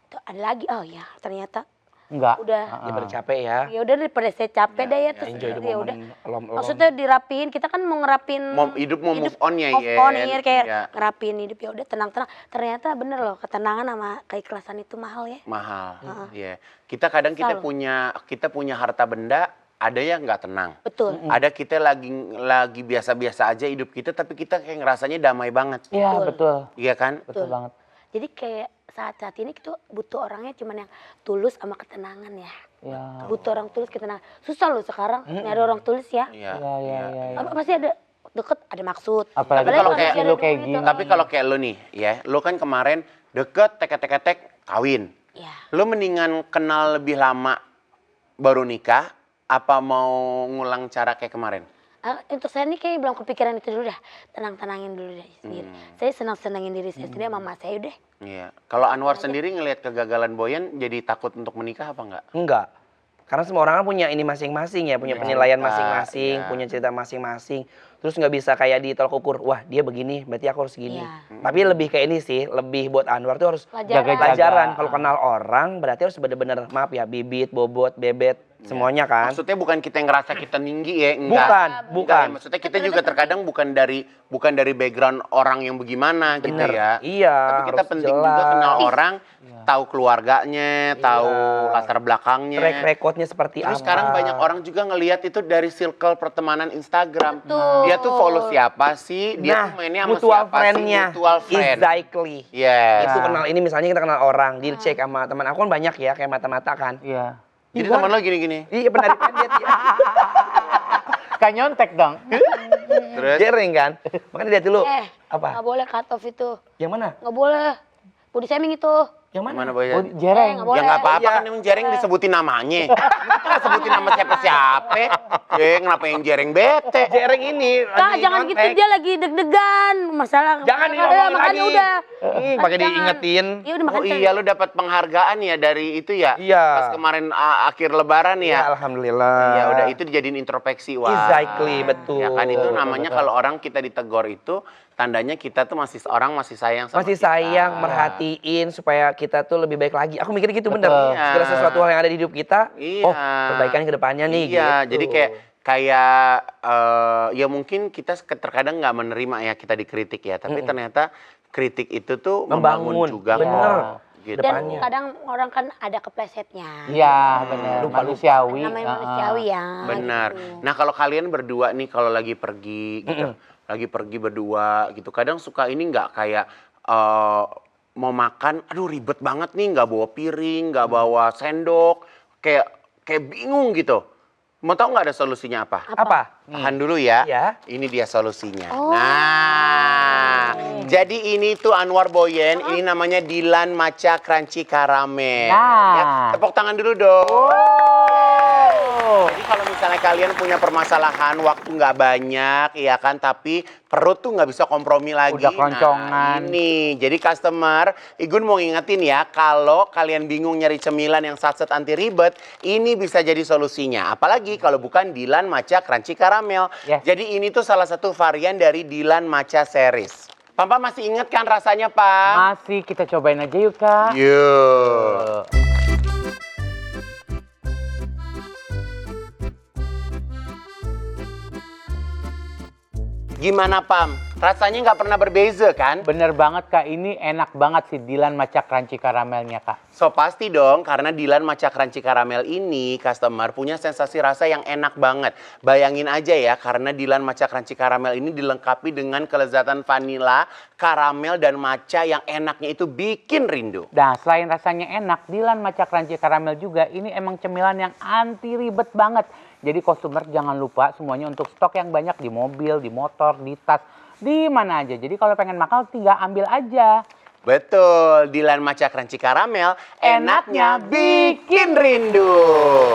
itu ada lagi oh ya ternyata Enggak. udah Daripada capek ya. ya udah daripada saya capek dah ya terus Enjoy the ya udah. moment. Lom-lom. Maksudnya dirapiin kita kan mau ngerapin Hidup mau move on ya, move on Yen. ya kayak Iya. ngerapin hidup ya udah tenang-tenang. Ternyata bener loh ketenangan sama keikhlasan itu mahal ya. Mahal. Iya. Kita kadang kita punya harta benda, ada yang nggak tenang. Betul. Ada kita lagi biasa-biasa aja hidup kita, tapi kita kayak ngerasanya damai banget. Iya betul. Iya kan? Betul banget. Jadi kayak saat-saat ini kita butuh orangnya cuman yang tulus sama ketenangan ya. Iya. Butuh orang tulus ketenangan. Susah loh sekarang nyari orang tulus ya. Iya. Iya. Pasti ada deket ada maksud. Apalagi kalau pas kayak masih ada lu kayak hubungan gini. itu. Tapi kalau kayak lu nih, ya, lu kan kemarin deket, tek kawin. Ya. Lu mendingan kenal lebih lama baru nikah, apa mau ngulang cara kayak kemarin? Untuk saya nih kayak belum kepikiran itu dulu dah. Tenang-tenangin dulu deh sendiri. Saya senang-senangin diri saya sendiri sama mas saya udah. Iya. Kalau Anwar sendiri ngelihat kegagalan Boyan, jadi takut untuk menikah apa enggak? Enggak. Karena semua orang kan punya ini masing-masing ya, punya Iya, penilaian iya. masing-masing, punya cerita masing-masing. Terus nggak bisa kayak ditolak ukur, wah dia begini, berarti aku harus gini. Iya. Tapi lebih kayak ini sih, lebih buat Anwar tuh harus Pelajaran. pelajaran. Kalau kenal orang, berarti harus bener-bener, maaf ya, bibit, bobot, bebet, semuanya kan. Maksudnya bukan kita yang ngerasa kita tinggi ya, enggak. Bukan, Enggak bukan. ya, maksudnya kita juga terkadang bukan dari background orang yang bagaimana gitu Bener. ya. Iya, Tapi kita harus penting jelas. juga kenal orang, tahu keluarganya, tahu Iya. latar belakangnya. Track recordnya seperti Terus apa. sekarang banyak orang juga ngelihat itu dari circle pertemanan Instagram. Betul. Dia tuh follow siapa sih? Dia tuh mainnya sama mutual siapa sih? friend-nya. Mutual friend. Exactly. Yes. Itu kenal ini misalnya kita kenal orang, dicek sama teman aku kan banyak ya kayak mata-mata kan. Iya. Jadi teman lo gini-gini. Iya benar dia. Kayak nyontek dong. Terus Jering kan. Makanya lihat dulu. Nggak Apa? boleh cut off itu. Yang mana? Nggak boleh. Body shaming itu. Yang mana? gimana Boyan? Oh, jereng. nggak Ya boleh. nggak apa-apa Iya. kan yang jereng disebutin namanya. Kita nggak sebutin nama siapa-siapa. Kenapa yang jereng bete? Jereng ini Kak, lagi jangan kontak. gitu dia lagi deg-degan. Masalah. Jangan makanya diomongin makanya lagi. udah. Pakai Jangan. diingetin. Iya udah Oh makanya. iya lu dapat penghargaan ya dari itu ya? Iya. Pas kemarin akhir lebaran Ya, ya? alhamdulillah. Ya udah itu dijadiin introspeksi. Wah. Exactly, betul. Ya kan itu namanya kalau orang kita ditegor itu tandanya kita tuh masih sayang sama Masih kita. sayang, merhatiin supaya kita tuh lebih baik lagi. Aku mikir gitu bener. Iya. Segala sesuatu hal yang ada di hidup kita, Iya. oh perbaikan ke depannya nih. Iya, gitu. jadi kayak ya mungkin kita terkadang nggak menerima ya kita dikritik ya, tapi ternyata kritik itu tuh membangun Membangun, juga. bener. kok, Gitu. Dan depannya. kadang orang kan ada keplesetnya. Iya, benar. Lupa-lupa. Manusiawi. Namanya Heeh. manusiawi ya. Benar. gitu. Nah kalau kalian berdua nih kalau lagi pergi gitu, lagi pergi berdua gitu, kadang suka ini nggak kayak mau makan, aduh ribet banget nih, nggak bawa piring, nggak bawa sendok, kayak bingung gitu. Mau tahu nggak ada solusinya apa? Apa? Tahan dulu ya. Ya. Ini dia solusinya. Oh. Nah, jadi ini tuh Anwar Boyen, ini namanya Dilan Matcha Crunchy Caramel. Nah. Ya, tepuk tangan dulu dong. Jadi kalau misalnya kalian punya permasalahan, waktu nggak banyak, ya kan, tapi perut tuh nggak bisa kompromi lagi. Udah keroncongan. Nah, ini, jadi customer, Igun mau ngingetin ya, kalau kalian bingung nyari cemilan yang satset anti ribet, ini bisa jadi solusinya. Apalagi kalau bukan Dilan Matcha Crunchy Caramel. Yes. Jadi ini tuh salah satu varian dari Dilan Matcha series. Papa masih inget kan rasanya, Pak? Masih, kita cobain aja yuk, Kak. Yuk. Gimana, Pam? Rasanya nggak pernah berbeza kan? Bener banget, Kak. Ini enak banget sih Dilan Matcha Crunchy Caramelnya, Kak. So pasti dong, karena Dilan Matcha Crunchy Caramel ini customer punya sensasi rasa yang enak banget. Bayangin aja ya, karena Dilan Matcha Crunchy Caramel ini dilengkapi dengan kelezatan vanila, karamel, dan matcha yang enaknya itu bikin rindu. Nah, selain rasanya enak, Dilan Matcha Crunchy Caramel juga ini emang cemilan yang anti ribet banget. Jadi customer jangan lupa semuanya untuk stok yang banyak di mobil, di motor, di tas, di mana aja. Jadi kalau pengen makan tinggal ambil aja. Betul, Dilan Matcha Crunchy Caramel enaknya bikin rindu.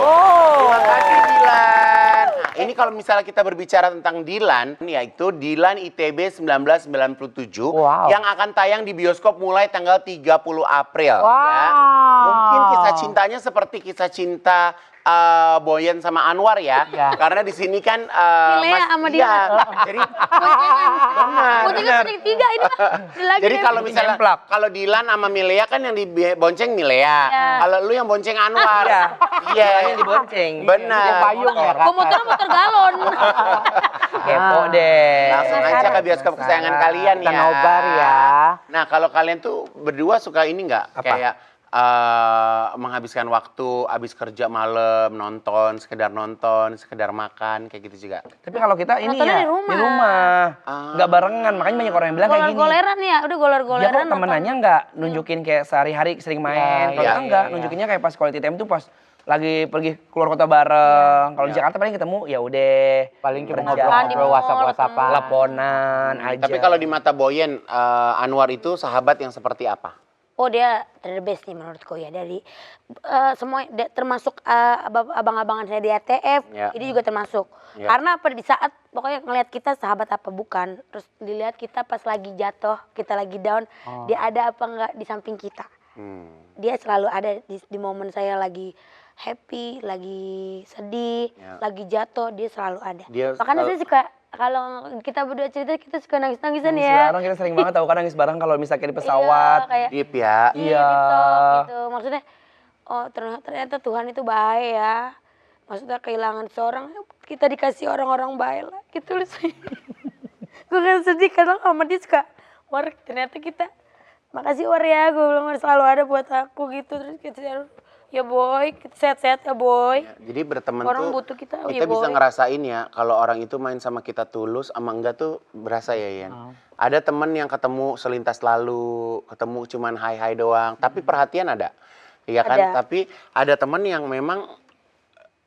Terima kasih Dilan. Nah, ini kalau misalnya kita berbicara tentang Dilan, yaitu Dilan ITB 1997 Wow. yang akan tayang di bioskop mulai tanggal 30 April. Wow. Ya. Mungkin kisah cintanya seperti kisah cinta Boyen sama Anwar ya. Ya. Karena di sini kan Milea sama dia. Jadi Boncengan sering tiga ini mah. Lagi jadi deh. kalau misalnya kalau Dilan sama Milea kan yang dibonceng Milea. Iya. Kalau lu yang bonceng Anwar. Iya. Iya. Yang dibonceng. Benar. Dia payung ya, Kak. Gua motornya motor galon. Kepo deh. Langsung aja ke bioskop kesayangan kalian Kita ya. nobar ya. Nah, kalau kalian tuh berdua suka ini nggak? Apa? Kayak menghabiskan waktu abis kerja malam nonton, sekedar makan kayak gitu juga. Tapi kalau kita ini Nontonnya ya di rumah. di rumah. Nggak barengan, makanya banyak orang yang bilang kayak gini. Goler-goleran ya, udah Dia goler-goleran. kok temenannya nggak nunjukin kayak sehari-hari sering main. Kalau iya, kita nggak, iya. nunjukinnya kayak pas quality time tuh pas lagi pergi keluar kota bareng. Kalau di Iya. Jakarta paling ketemu ya udah Paling cuma Kerja. ngobrol-ngobrol, Di mall, WhatsApp-WhatsAppan. teleponan aja. Tapi kalau di mata Boyen, Anwar itu sahabat yang seperti apa? Oh dia the best nih menurutku ya dari semua termasuk abang-abangan saya di ATF Ya. ini juga termasuk Ya. karena di saat pokoknya ngelihat kita sahabat apa bukan terus dilihat kita pas lagi jatuh kita lagi down dia ada apa enggak di samping kita dia selalu ada di momen saya lagi happy lagi sedih Ya. lagi jatuh dia selalu ada Dia makanya selalu- saya suka kalau kita berdua cerita kita suka nangis-nangisan nangis ya bareng, kita sering banget tahu kan nangis bareng kalau misalnya di pesawat. Iya, kayak Deep ya. Iya. gitu. Maksudnya, oh ternyata Tuhan itu baik ya. Maksudnya kehilangan seorang, kita dikasih orang-orang baik lah. Gitu loh sih. Gue kan sedih kadang sama dia suka, War ternyata kita, makasih War ya, gue bilang selalu ada buat aku gitu. Terus kita, ya boy, kita sehat-sehat ya boy. Jadi berteman Orang tuh butuh kita, kita ya, bisa boy. ngerasain ya kalau orang itu main sama kita tulus sama enggak tuh berasa ya Yan. Ada temen yang ketemu selintas lalu, ketemu cuman hai-hai doang, tapi perhatian ada. Iya kan? Ada. Tapi ada temen yang memang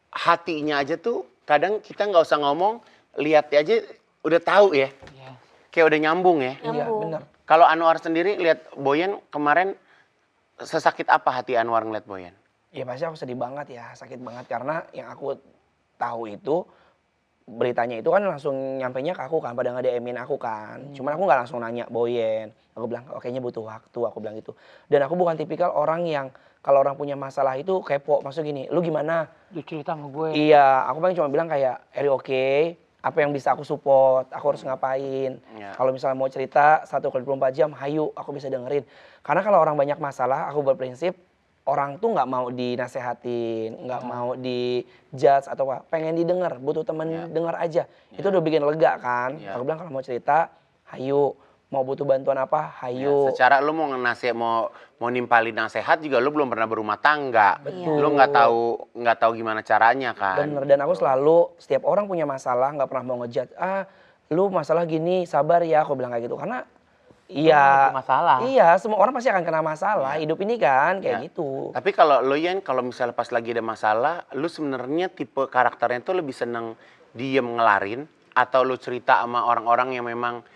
hatinya aja tuh kadang kita nggak usah ngomong, lihat aja udah tahu ya. Kayak udah nyambung ya. Iya, Nyambung. benar. Kalau Anwar sendiri lihat Boyen kemarin sesakit apa hati Anwar ngeliat Boyen? Ya pasti aku sedih banget ya, sakit banget karena yang aku tahu itu beritanya itu kan langsung nyampainya ke aku kan, pada nge-DM-in aku kan. Cuman aku nggak langsung nanya Boyen. Aku bilang, oh, kayaknya butuh waktu, aku bilang gitu. Dan aku bukan tipikal orang yang kalau orang punya masalah itu kepo. Maksudnya gini, lu gimana? Lu cerita sama gue. Iya, aku paling cuma bilang kayak, Eri oke, apa yang bisa aku support, aku harus ngapain. Ya. Kalau misalnya mau cerita 1x24 jam, hayu, aku bisa dengerin. Karena kalau orang banyak masalah, aku berprinsip, orang tuh nggak mau dinasehatin, nggak mau di-judge atau apa. Pengen didengar, butuh temen denger aja. Itu udah bikin lega kan. Ya. Aku bilang kalau mau cerita, hayu. Mau butuh bantuan apa, hayu. Ya, secara lu mau mau nimpalin nasehat juga lu belum pernah berumah tangga. Betul. Lu nggak tahu gimana caranya kan. Bener, dan aku selalu, setiap orang punya masalah, nggak pernah mau ngejudge. Lu masalah gini, sabar ya, aku bilang kayak gitu. Karena, iya, masalah. iya, semua orang pasti akan kena masalah. Hidup ini kan, kayak Ya. gitu. Tapi kalau lu Yan, kalau misalnya pas lagi ada masalah, lu sebenarnya tipe karakternya tuh lebih seneng diem ngelarin atau lu cerita sama orang-orang yang memang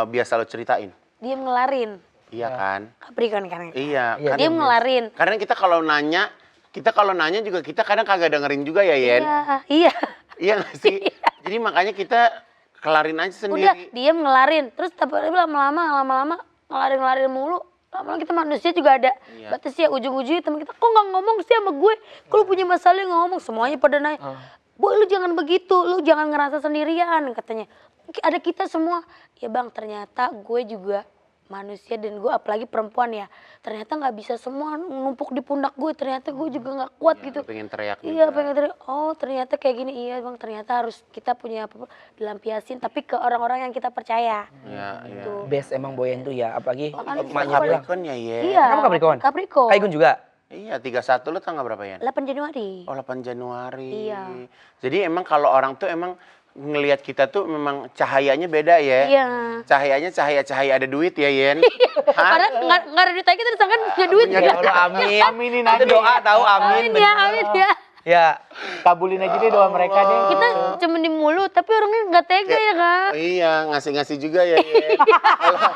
biasa lu ceritain. Dia ngelarin, Iya kan? Capricorn kan. Iya. Iya, kan- Dia ngelarin. Karena kita kalau nanya kita kalau nanya juga kita kadang kagak dengerin juga ya, Yen. Iya. Iya nggak sih? Jadi makanya kita kelarin aja sendiri. Udah diem ngelarin. Terus tapi lama-lama ngelarin mulu. Lama-lama kita manusia juga ada batasnya. Ujung-ujungnya teman kita, kok nggak ngomong sih sama gue? Kalau punya masalah ngomong. Semuanya pada naik. Boy, lu jangan begitu, lu jangan ngerasa sendirian katanya. Ada kita semua. Ya bang, ternyata gue juga manusia dan gue apalagi perempuan ya. Ternyata nggak bisa semua numpuk di pundak gue. Ternyata gue juga nggak kuat gitu. Pengen teriak Iya, juga. pengen teriak. Oh, ternyata kayak gini. Iya bang, ternyata harus kita punya apa dilampiasin. Tapi ke orang-orang yang kita percaya. Iya, iya. Gitu. Best emang Boyan tuh ya, apalagi Makanya emaknya bilang. Capricorn ya, Yen. Iya. Kamu Capricorn? Capricorn. Kaigun juga? Iya, 31 lu tanggal berapa, Yen? 8 Januari. Oh, 8 Januari. Iya. Jadi emang kalau orang tuh emang ngelihat kita tuh memang cahayanya beda ya. Iya. Cahayanya cahaya ada duit ya, Yen. Hah? Padahal nggak ada duit lagi kita disangka punya duit Punya ya. duit. Allah, amin. Aminin Itu aja. doa tahu, amin. Amin ya, amin ya. Ya, Kabulin aja deh doa mereka deh. Kita cuma di mulut, tapi orangnya nggak tega ya kak. Iya, ngasih-ngasih juga ya, Yen.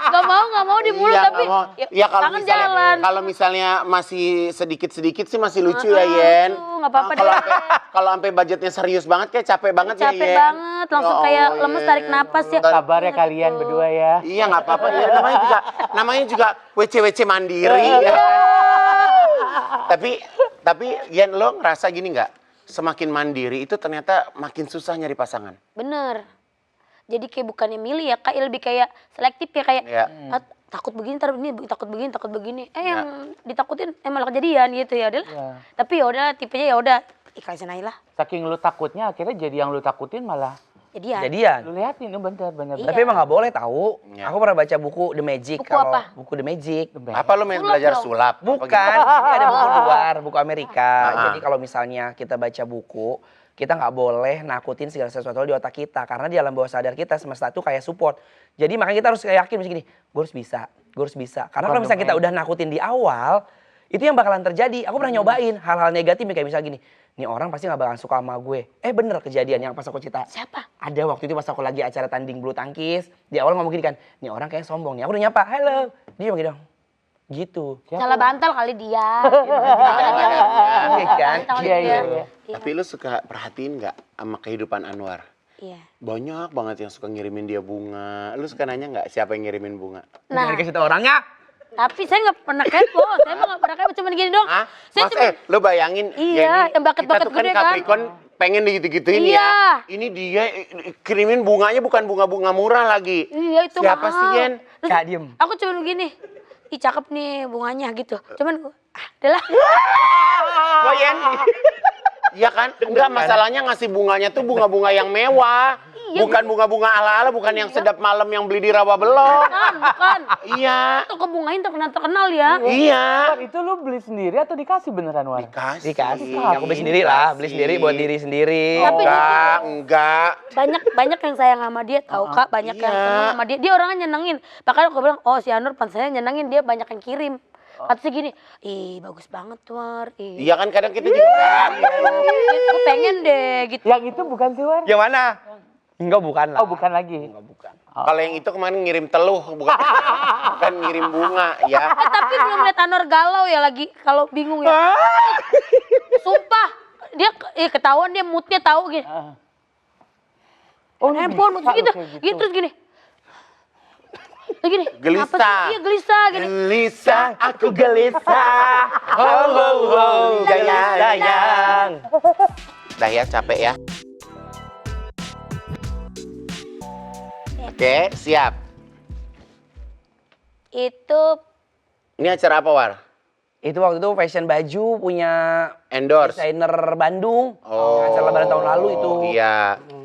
Nggak mau di mulut Iya, tapi nggak mau. Ya, kalau tangan misalnya, jalan. kalau misalnya masih sedikit-sedikit sih masih lucu ya, Yen. lucu, nggak apa-apa Kalau deh. kalau sampai budgetnya serius banget kayak capek banget ya, Capek Yen. banget, langsung Ya kayak Allah, lemes Yen. tarik napas ya. Sabar ya kalian berdua ya. Iya, nggak apa-apa. Ya, namanya juga WC mandiri. Iya. Ya. Tapi Yen, lo ngerasa gini nggak? Semakin mandiri itu ternyata makin susah nyari pasangan. Bener. Jadi kayak bukannya milih ya kak, lebih kayak selektif ya kayak Iya. "Ah, takut begini, takut begini. Yang ditakutin malah kejadian gitu ya udah. Iya. Tapi ya udah tipenya ya udah ikhlasin aja lah. Saking lu takutnya akhirnya jadi yang lu takutin malah Jadian. jadian. lu liatin, bener. Iya. Tapi emang nggak boleh tahu. Iya. Aku pernah baca buku The Magic. Buku apa? Buku The Magic. Apa lo main belajar dong. sulap? Apa Bukan, gitu? ini ada buku luar, buku Amerika. Ah. Jadi kalau misalnya kita baca buku, kita nggak boleh nakutin segala sesuatu di otak kita. Karena di alam bawah sadar kita semesta itu kayak support. Jadi makanya kita harus yakin misalnya gini, gue harus bisa. Karena kalau misalnya kita udah nakutin di awal, itu yang bakalan terjadi. Aku pernah nyobain hal-hal negatif kayak misalnya gini, nih orang pasti nggak bakalan suka sama gue. Bener kejadian yang pas aku cerita. Siapa? Ada waktu itu pas aku lagi acara tanding bulu tangkis, di awal ngomong gini kan, nih orang kayak sombong nih. Aku udah nyapa, halo. Dia bilang gitu. Salah bantal kali dia. Iya kan? Bantal kali Iya, dia. iya. Tapi lo suka perhatiin nggak sama kehidupan Anwar? Iya. Banyak banget yang suka ngirimin dia bunga. Lu suka nanya nggak siapa yang ngirimin bunga? Nah, Jangan dikasih tau orangnya. tapi saya nggak pernah kepo. Saya mah nggak pernah kepo, cuma gini dong. Hah? Saya Mas, cuma lu bayangin. Iya, ya, yang bucket-bucket kita tuh kan gede kan. Capricorn pengen digitu-gituin Iya. ya. Ini dia kirimin bunganya bukan bunga-bunga murah lagi. Iya itu Siapa mahal. sih, Yen? Terus Kak, diem. Aku cuma begini. Ih cakep nih bunganya gitu. Cuman adalah Kok, Yen? Iya kan? Enggak, masalahnya ngasih bunganya tuh bunga-bunga yang mewah. Iya, Bukan bunga-bunga ala-ala, bukan yang sedap malam yang beli di Rawa Belok. bukan. Iya. Toko bungain terkenal ya. Iya. War, itu lu beli sendiri atau dikasih beneran War? Dikasih. Aku beli sendiri lah, beli sendiri buat diri sendiri. Tapi Enggak. banyak yang sayang sama dia tahu kak, banyak yang Iya. seneng sama dia. Dia orangnya nyenengin. Makanya aku bilang, oh si Anur pansanya nyenengin, dia banyak yang kirim. Kata sih gini, ih bagus banget War. Ih, Iya kan kadang kita juga aku pengen deh gitu. Yang itu bukan sih War? Yang mana? Enggak, bukan lah. Oh bukan lagi. Kalau yang itu kemarin ngirim teluh, bukan ngirim bunga ya. Tapi belum lihat Anur galau ya lagi kalau bingung ya. Sumpah, dia ketahuan dia moodnya tahu gini. Oh, Handphone bisa gitu, kayak gitu terus gini. Terus gini. Gelisah. apa sih? Iya gelisah gini. Gelisah, aku gelisah. sayang. Dah ya, capek ya. Oke, siap. Itu Ini acara apa, War? Itu waktu itu fashion baju punya Endorse. desainer Bandung. Acara lebaran tahun lalu itu. Iya.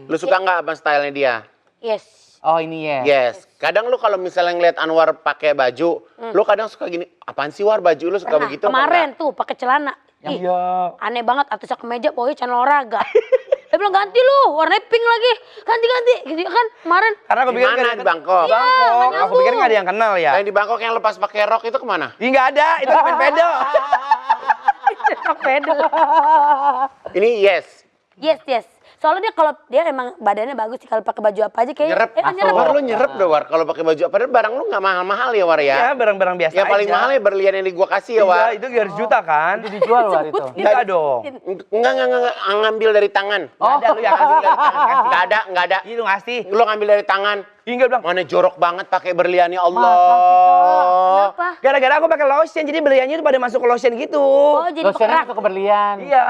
Lu suka nggak sama stylenya dia? yes. Oh ini ya. Yes. Kadang lu kalau misalnya ngeliat Anwar pakai baju, lu kadang suka gini, apaan sih War baju lu suka Pernah, begitu? apa kemarin enggak? tuh pakai celana. Ih, Iya. aneh banget atasnya kemeja pokoknya celana olahraga. Dia bilang ganti lu, warnanya pink lagi. Ganti gitu kan kemarin. Karena aku Di pikir mana? nggak Di ada- Bangkok? Iya, nggak Bangkok. Aku nyambung. pikir nggak ada yang kenal ya. Yang di Bangkok yang lepas pakai rok itu kemana? Ih, nggak ada, itu main pedo. Sepeda. Ini yes. Yes. Soalnya dia kalau dia emang badannya bagus sih kalau pakai baju apa aja kayak Nyerep. War, lu nyerep deh, War. Kalau pakai baju apa, padahal barang lu nggak mahal-mahal ya, War ya. Ya barang-barang biasa Yang paling aja. mahal ya berlian yang gua kasih ya, Iya, War. itu 300 juta kan? Itu dijual War itu. Enggak dong. Enggak, ngambil dari tangan. Nggak ada lu yang ngambil dari tangan kan? Enggak ada. Itu ngasih. Lu ngambil dari tangan. Hingga bilang, Mana jorok banget pakai berlian ya Allah. Kenapa? gara-gara aku pakai lotion, jadi beliannya itu pada masuk ke lotion gitu. Oh, jadi Lotionnya pekerak. itu keberlian. Iya.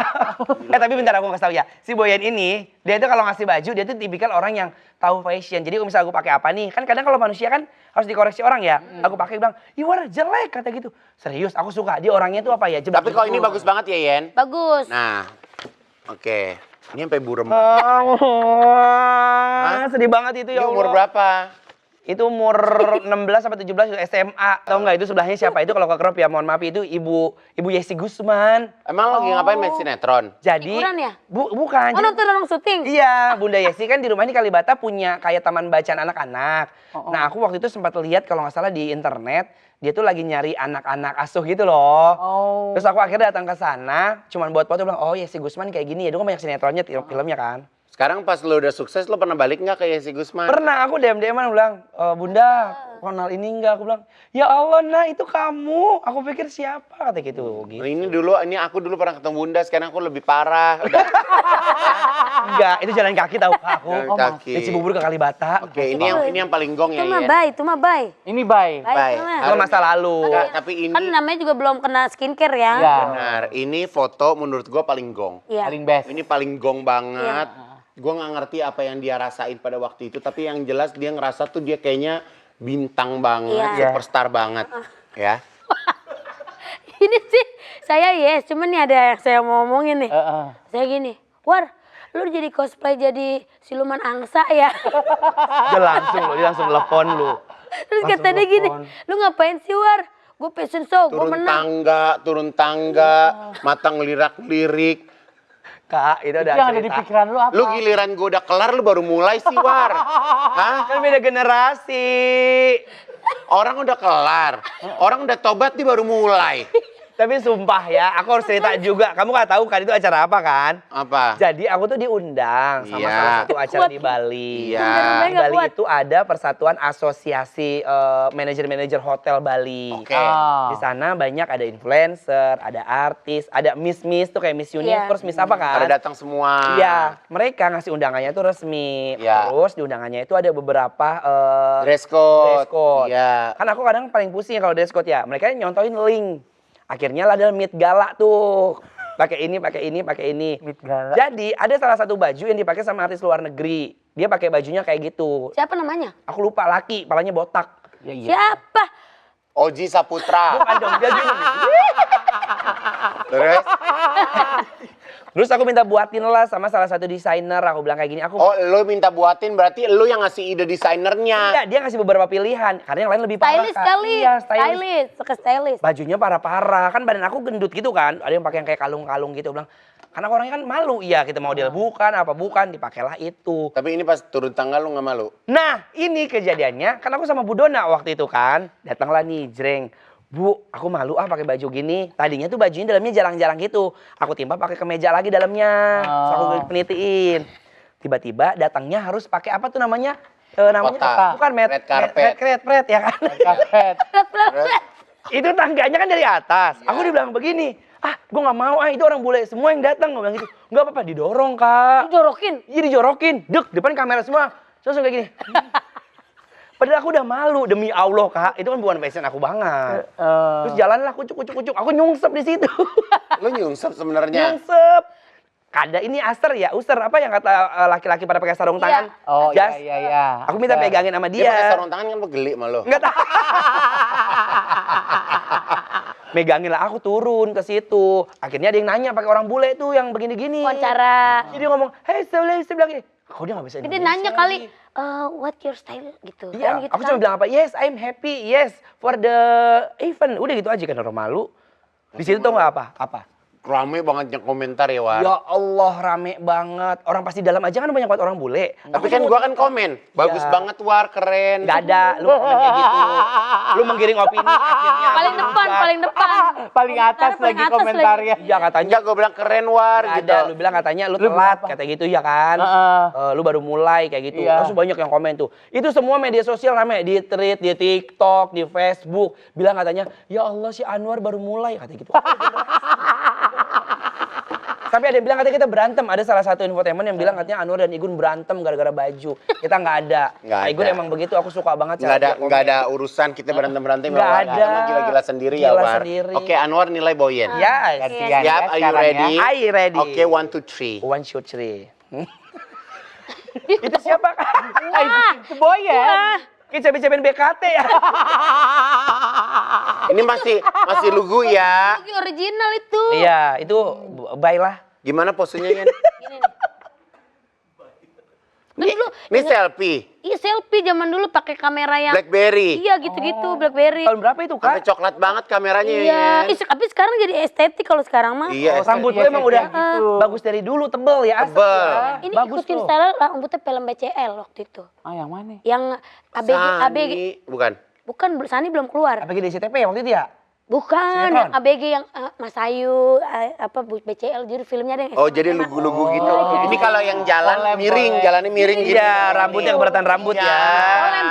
Tapi bentar aku kasih tahu ya. Si Boyan ini, dia itu kalau ngasih baju, dia tuh tipikal orang yang tahu fashion. Jadi kalau misalnya aku pakai apa nih, kan kadang kalau manusia kan harus dikoreksi orang ya. Aku pakai bilang, "Ih, War, jelek," kata gitu. Serius, aku suka. Dia orangnya tuh apa ya? Jeblak Tapi kalau ini gitu. bagus banget ya, Yen. Bagus. Nah, oke. Ini sampai burem. Sedih banget itu Ini ya umur Allah. berapa? Itu umur 16 sampai 17 itu SMA. Tahu nggak itu sebelahnya siapa? Itu kalau ke crop ya mohon maaf itu Ibu Yesi Gusman. Emang lagi ngapain main sinetron? Jadi Figuran ya? Bukan. Oh, Jadi- nonton orang syuting. Iya, Bunda Yesi kan di rumah ini Kalibata punya kayak taman bacaan anak-anak. Nah, aku waktu itu sempat lihat kalau nggak salah di internet, dia tuh lagi nyari anak-anak asuh gitu loh. Oh. Terus aku akhirnya datang ke sana, cuman buat foto bilang, "Oh, Yesi Gusman kayak gini ya." Dia kan banyak sinetronnya, filmnya kan. Sekarang pas lu udah sukses, lu pernah balik nggak ke Yesi Gusman? Pernah aku DM-an bilang, "Bunda, kenal ini enggak?" Aku bilang, "Ya Allah, nah itu kamu." Aku pikir siapa kata gitu. Gitu. Ini aku dulu pernah ketemu Bunda, sekarang aku lebih parah. Udah. Enggak, itu jalan kaki tahu Kak, aku. Jalan kaki. Dari Cibubur ke Kalibata. Oke, ini yang paling gong ya, Itu mah Yen. baik, itu mah baik. Ini bye. Baik, Baik. itu mah. Itu masa lalu. Enggak, tapi ini Kan namanya juga belum kena skincare ya. Ya. benar. Ini foto menurut gua paling gong. Iya. Paling best. Ini paling gong banget. Gua nggak ngerti apa yang dia rasain pada waktu itu, tapi yang jelas dia ngerasa tuh dia kayaknya bintang banget, Iya. superstar banget, ya. Ini sih saya yes, cuman nih ada yang saya mau ngomongin nih. Saya gini, War, lu jadi cosplay jadi siluman angsa ya? Dia langsung telepon lu. Terus Langsung kata dia gini, telepon. lu ngapain sih War? Gue fashion show, gue menang. Turun tangga, mata ngelirak-lirik. Kak, itu udah Yang ada di cerita. pikiran lu apa? Lu giliran gua udah kelar, lu baru mulai sih, War. Hah? Kan beda generasi. Orang udah kelar, orang udah tobat, dia baru mulai. Tapi sumpah ya, aku harus cerita juga. Kamu gak tahu kan itu acara apa kan? Apa? Jadi aku tuh diundang sama Iya. salah satu acara Kuat. di Bali. Iya. Di Nggak Bali kuat. itu ada Persatuan Asosiasi Manajer-manajer Hotel Bali. Oke. Ah. Di sana banyak ada influencer, ada artis, ada miss-miss tuh kayak Miss Universe, Miss apa kan? Pada datang semua. Iya, mereka ngasih undangannya tuh resmi. Iya. Terus di undangannya itu ada beberapa Dress code. dress code. Iya. Kan aku kadang paling pusing kalau dress code ya. Mereka nyontohin link. Akhirnya lah ada meet gala tuh. Pakai ini, pakai ini, pakai ini. Meet gala. Jadi ada salah satu baju yang dipakai sama artis luar negeri. Dia pakai bajunya kayak gitu. Siapa namanya? Aku lupa, laki, palanya botak. Ya, iya. Siapa? Oji Saputra. Bukan dong, dia gini. Terus? Terus aku minta buatin lah sama salah satu desainer. Aku bilang kayak gini, aku Oh, lu minta buatin, berarti lu yang ngasih ide desainernya. enggak, dia ngasih beberapa pilihan. Karena yang lain lebih parah. Stylist Kak. kali. Iya, stylist. Stylist, suka stylist. Bajunya parah-parah. Kan badan aku gendut gitu kan. Ada yang pakai yang kayak kalung-kalung gitu. Bilang, karena orangnya kan malu. Iya, kita model bukan, apa bukan. Dipakailah itu. Tapi ini pas turun tangga lu nggak malu? Nah, ini kejadiannya. Kan aku sama Bu Dona waktu itu kan. Datanglah nih, jreng. Bu, aku malu pakai baju gini. Tadinya tuh bajunya dalamnya jarang-jarang gitu. Aku timpa pakai kemeja lagi dalamnya. Terus aku penitiin. Tiba-tiba datangnya harus pakai apa tuh namanya? Namanya Kotak. bukan Red carpet. red ya kan. Karet. Terus? Itu tangganya kan dari atas. Aku dibilang begini, gue nggak mau, itu orang bule semua yang datang. Gue bilang gitu, nggak apa-apa, didorong Kak. Jorokin. Iya dijorokin, dek depan kamera semua. Terus langsung kayak gini. Padahal aku udah malu, demi Allah Kak, itu kan bukan fashion aku banget. Terus jalanlah kucuk, aku nyungsep di situ. Lu nyungsep sebenarnya. Nyungsep. Kada ini aster ya, user apa yang kata laki-laki pada pakai sarung Iya. tangan? Oh Jas. iya. Aku minta pegangin sama Dia pakai dia. sarung tangan kan pegeli malu. Enggak tahu. Megangin lah, aku turun ke situ. Akhirnya ada yang nanya pakai orang bule tuh yang begini-gini. Wawancara. Jadi dia ngomong, hey saya bilang gini. Kok dia nggak bisa Dia Indonesia nanya kali, lagi? what your style gitu. Iya, Kan gitu aku kan. cuma bilang apa? Yes, I'm happy. Yes, for the event. Udah gitu aja kan orang malu. Di situ tau nggak apa? Apa? Rame banget yang komentar ya, War. Ya Allah, rame banget. Orang pasti dalam aja kan banyak banget orang bule. Tapi kan gua kan komen, bagus Iya. banget War, keren. Gak ada, lu komen kayak gitu. Lu menggiring opini akhirnya. Paling depan, paling depan. Paling atas Paling lagi atas komentarnya. Iya katanya. Enggak, gua bilang keren War Gak gitu. ada, lu bilang katanya lu telat, kata gitu ya kan. Lu baru mulai kayak gitu. Iya. Terus banyak yang komen tuh. Itu semua media sosial rame, di tweet, di TikTok, di Facebook. Bilang katanya, ya Allah si Anwar baru mulai, kata gitu. Tapi ada yang bilang katanya kita berantem. Ada salah satu infotainment yang bilang katanya Anwar dan Igun berantem gara-gara baju. Kita nggak ada. Nggak Igun ada. emang begitu, aku suka banget. Nggak ada, cara dia nggak komen. ada urusan kita berantem-berantem Nggak ya, War. ada. Kita mah gila-gila sendiri ya, Gila War. sendiri. Oke, Anwar nilai Boyen. Yes. Gantian Siap, ya are you sekarang ready? ya. Are you ready? Oke, 1, 2, 3. 1, 2, 3. Itu siapa? Itu Boyen. Kita cabai-cabain BKT ya. Ini masih lugu ya. Lagi original itu. Iya, itu bye lah. Gimana posenya, Yen? Gini nih. Kan dulu, Ini selfie, iya selfie zaman dulu pakai kamera yang BlackBerry. iya gitu-gitu, BlackBerry. Tahun berapa itu, Sampai Kak? coklat banget kameranya, Iya, Yen. tapi sekarang jadi estetik kalau sekarang mah. Iya, Rambut Iya, gue emang iya, udah gitu. bagus dari dulu, tebel ya. asli Tebel. ya. Ini Bagus ikutin tuh. style rambutnya film BCL waktu itu. Ah, yang mana? Yang ABG, ABG, Sani, bukan. bukan Sani belum keluar. Apa di SCTV waktu itu ya? Bukan, Sinetron? yang ABG yang Mas Ayu, BCL, jadi filmnya ada yang Oh, SMA. jadi lugu-lugu gitu. Ini kalau yang Polem, jalan miring, polem. jalannya miring gitu. Iya, rambutnya keberatan rambut Iya. ya.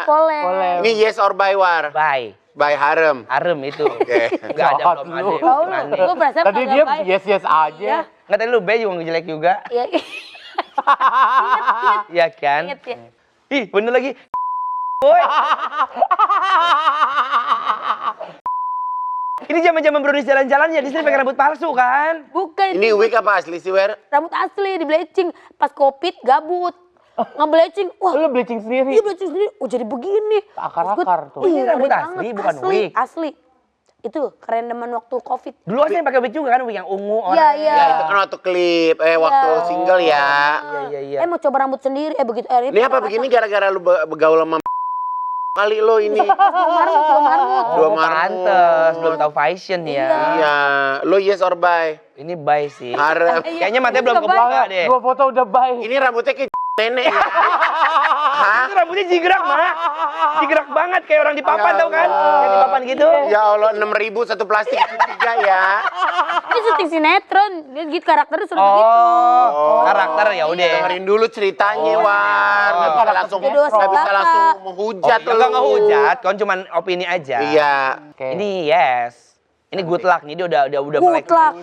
Polem. Polem. Ini yes or by War? Bye. By Harem. Arem itu. Oke. Enggak ada, Jahat belum lu. ada. Tahu lu, Berani. gue berasa Tadi dia yes aja. Ya. Enggak tadi lu B juga jelek juga. Iya, Iya kan? inget ya. Ih, bener lagi. Woi. Ini zaman-zaman Brownies jalan-jalan ya di sini pakai rambut palsu kan? Bukan, Ini wig apa asli sih, Wer? rambut asli di bleaching. Pas Covid gabut. Nge-bleaching, wah Lu bleaching sendiri. iya bleaching sendiri, oh jadi begini. Akar-akar tuh. Ini rambut keren asli, banget. bukan wig. Asli. Itu keren demen waktu Covid. Dulu kan saya pakai wig juga kan, wig yang ungu Iya, orang. iya. Ya, itu kan waktu klip, waktu single ya. Iya. Mau coba rambut sendiri, begitu. Ini apa begini gara-gara lu begaul sama kali lo ini? Belum marmut. Oh, Dua marmut. pantes, belum tahu fashion ya. Iya, lo yes or bye? Ini bye sih. Harem. Kayaknya matanya belum Bye. kebuka deh. Dua foto udah baik. Ini rambutnya kayak nenek. Hah? Itu rambutnya jigrak, Mak. Jigrak banget kayak orang di papan Ya tau kan? Allah. Yang di papan gitu. Ya Allah, 6.000 satu plastik tiga ya. Ini syuting sinetron, dia gitu karakternya suruh begitu. Oh, karakter ya udah. Dengerin dulu ceritanya, War. Nggak bisa langsung, Jadi dosa nggak bisa bapak. langsung menghujat Oh, lu. enggak ngehujat, kan cuman opini aja. Iya. Oke. Ini yes. Ini good luck nih, dia udah mulai. Good luck.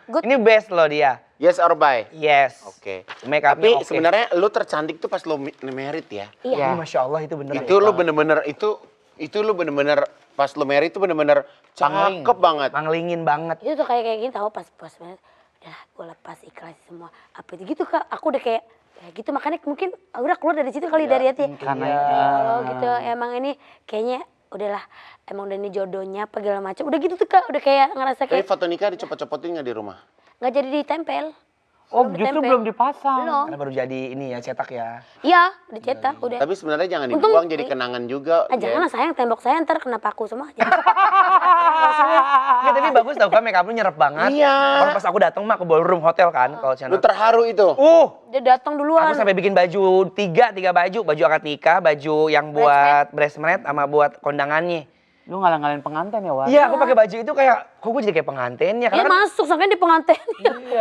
Good. Ini best loh dia. Yes or bye? Yes. Oke. Make up Tapi sebenarnya lu tercantik tuh pas lu merit ya. Iya. Masya Allah itu bener. Itu lu bener-bener lu bener-bener pas lu merit itu bener-bener Pangling. cakep banget. Manglingin banget. Itu tuh kayak gini tahu pas udah gue lepas ikhlas semua. Apa itu gitu Kak? Aku udah kayak ya gitu makanya mungkin udah keluar dari situ kali dari hati. Karena Oh gitu. Emang ini kayaknya udahlah emang udah ini jodohnya apa segala macam. Udah gitu tuh Kak, udah kayak ngerasa Tapi kayak foto nikah dicopot-copotin nggak di rumah? nggak jadi ditempel. Oh, Belum justru ditempel. belum dipasang. Belum. Karena baru jadi ini ya cetak ya. Iya, dicetak udah. Tapi sebenarnya jangan Untung- dibuang jadi kenangan juga. Ah, jangan lah sayang tembok saya ntar kena paku semua. Enggak, tapi bagus tau kan make up lu nyerap banget. Iya. Kalau pas aku datang mah ke ballroom hotel kan kalau Lu channel. terharu itu. Dia datang duluan. Aku sampai bikin baju tiga baju akad nikah, baju yang buat bridesmaid sama buat kondangannya. Lu ngalang-ngalain pengantin ya, War? Iya, aku pakai baju itu kayak, kok gue jadi kayak pengantinnya. Dia Karena kan masuk sampai di pengantin.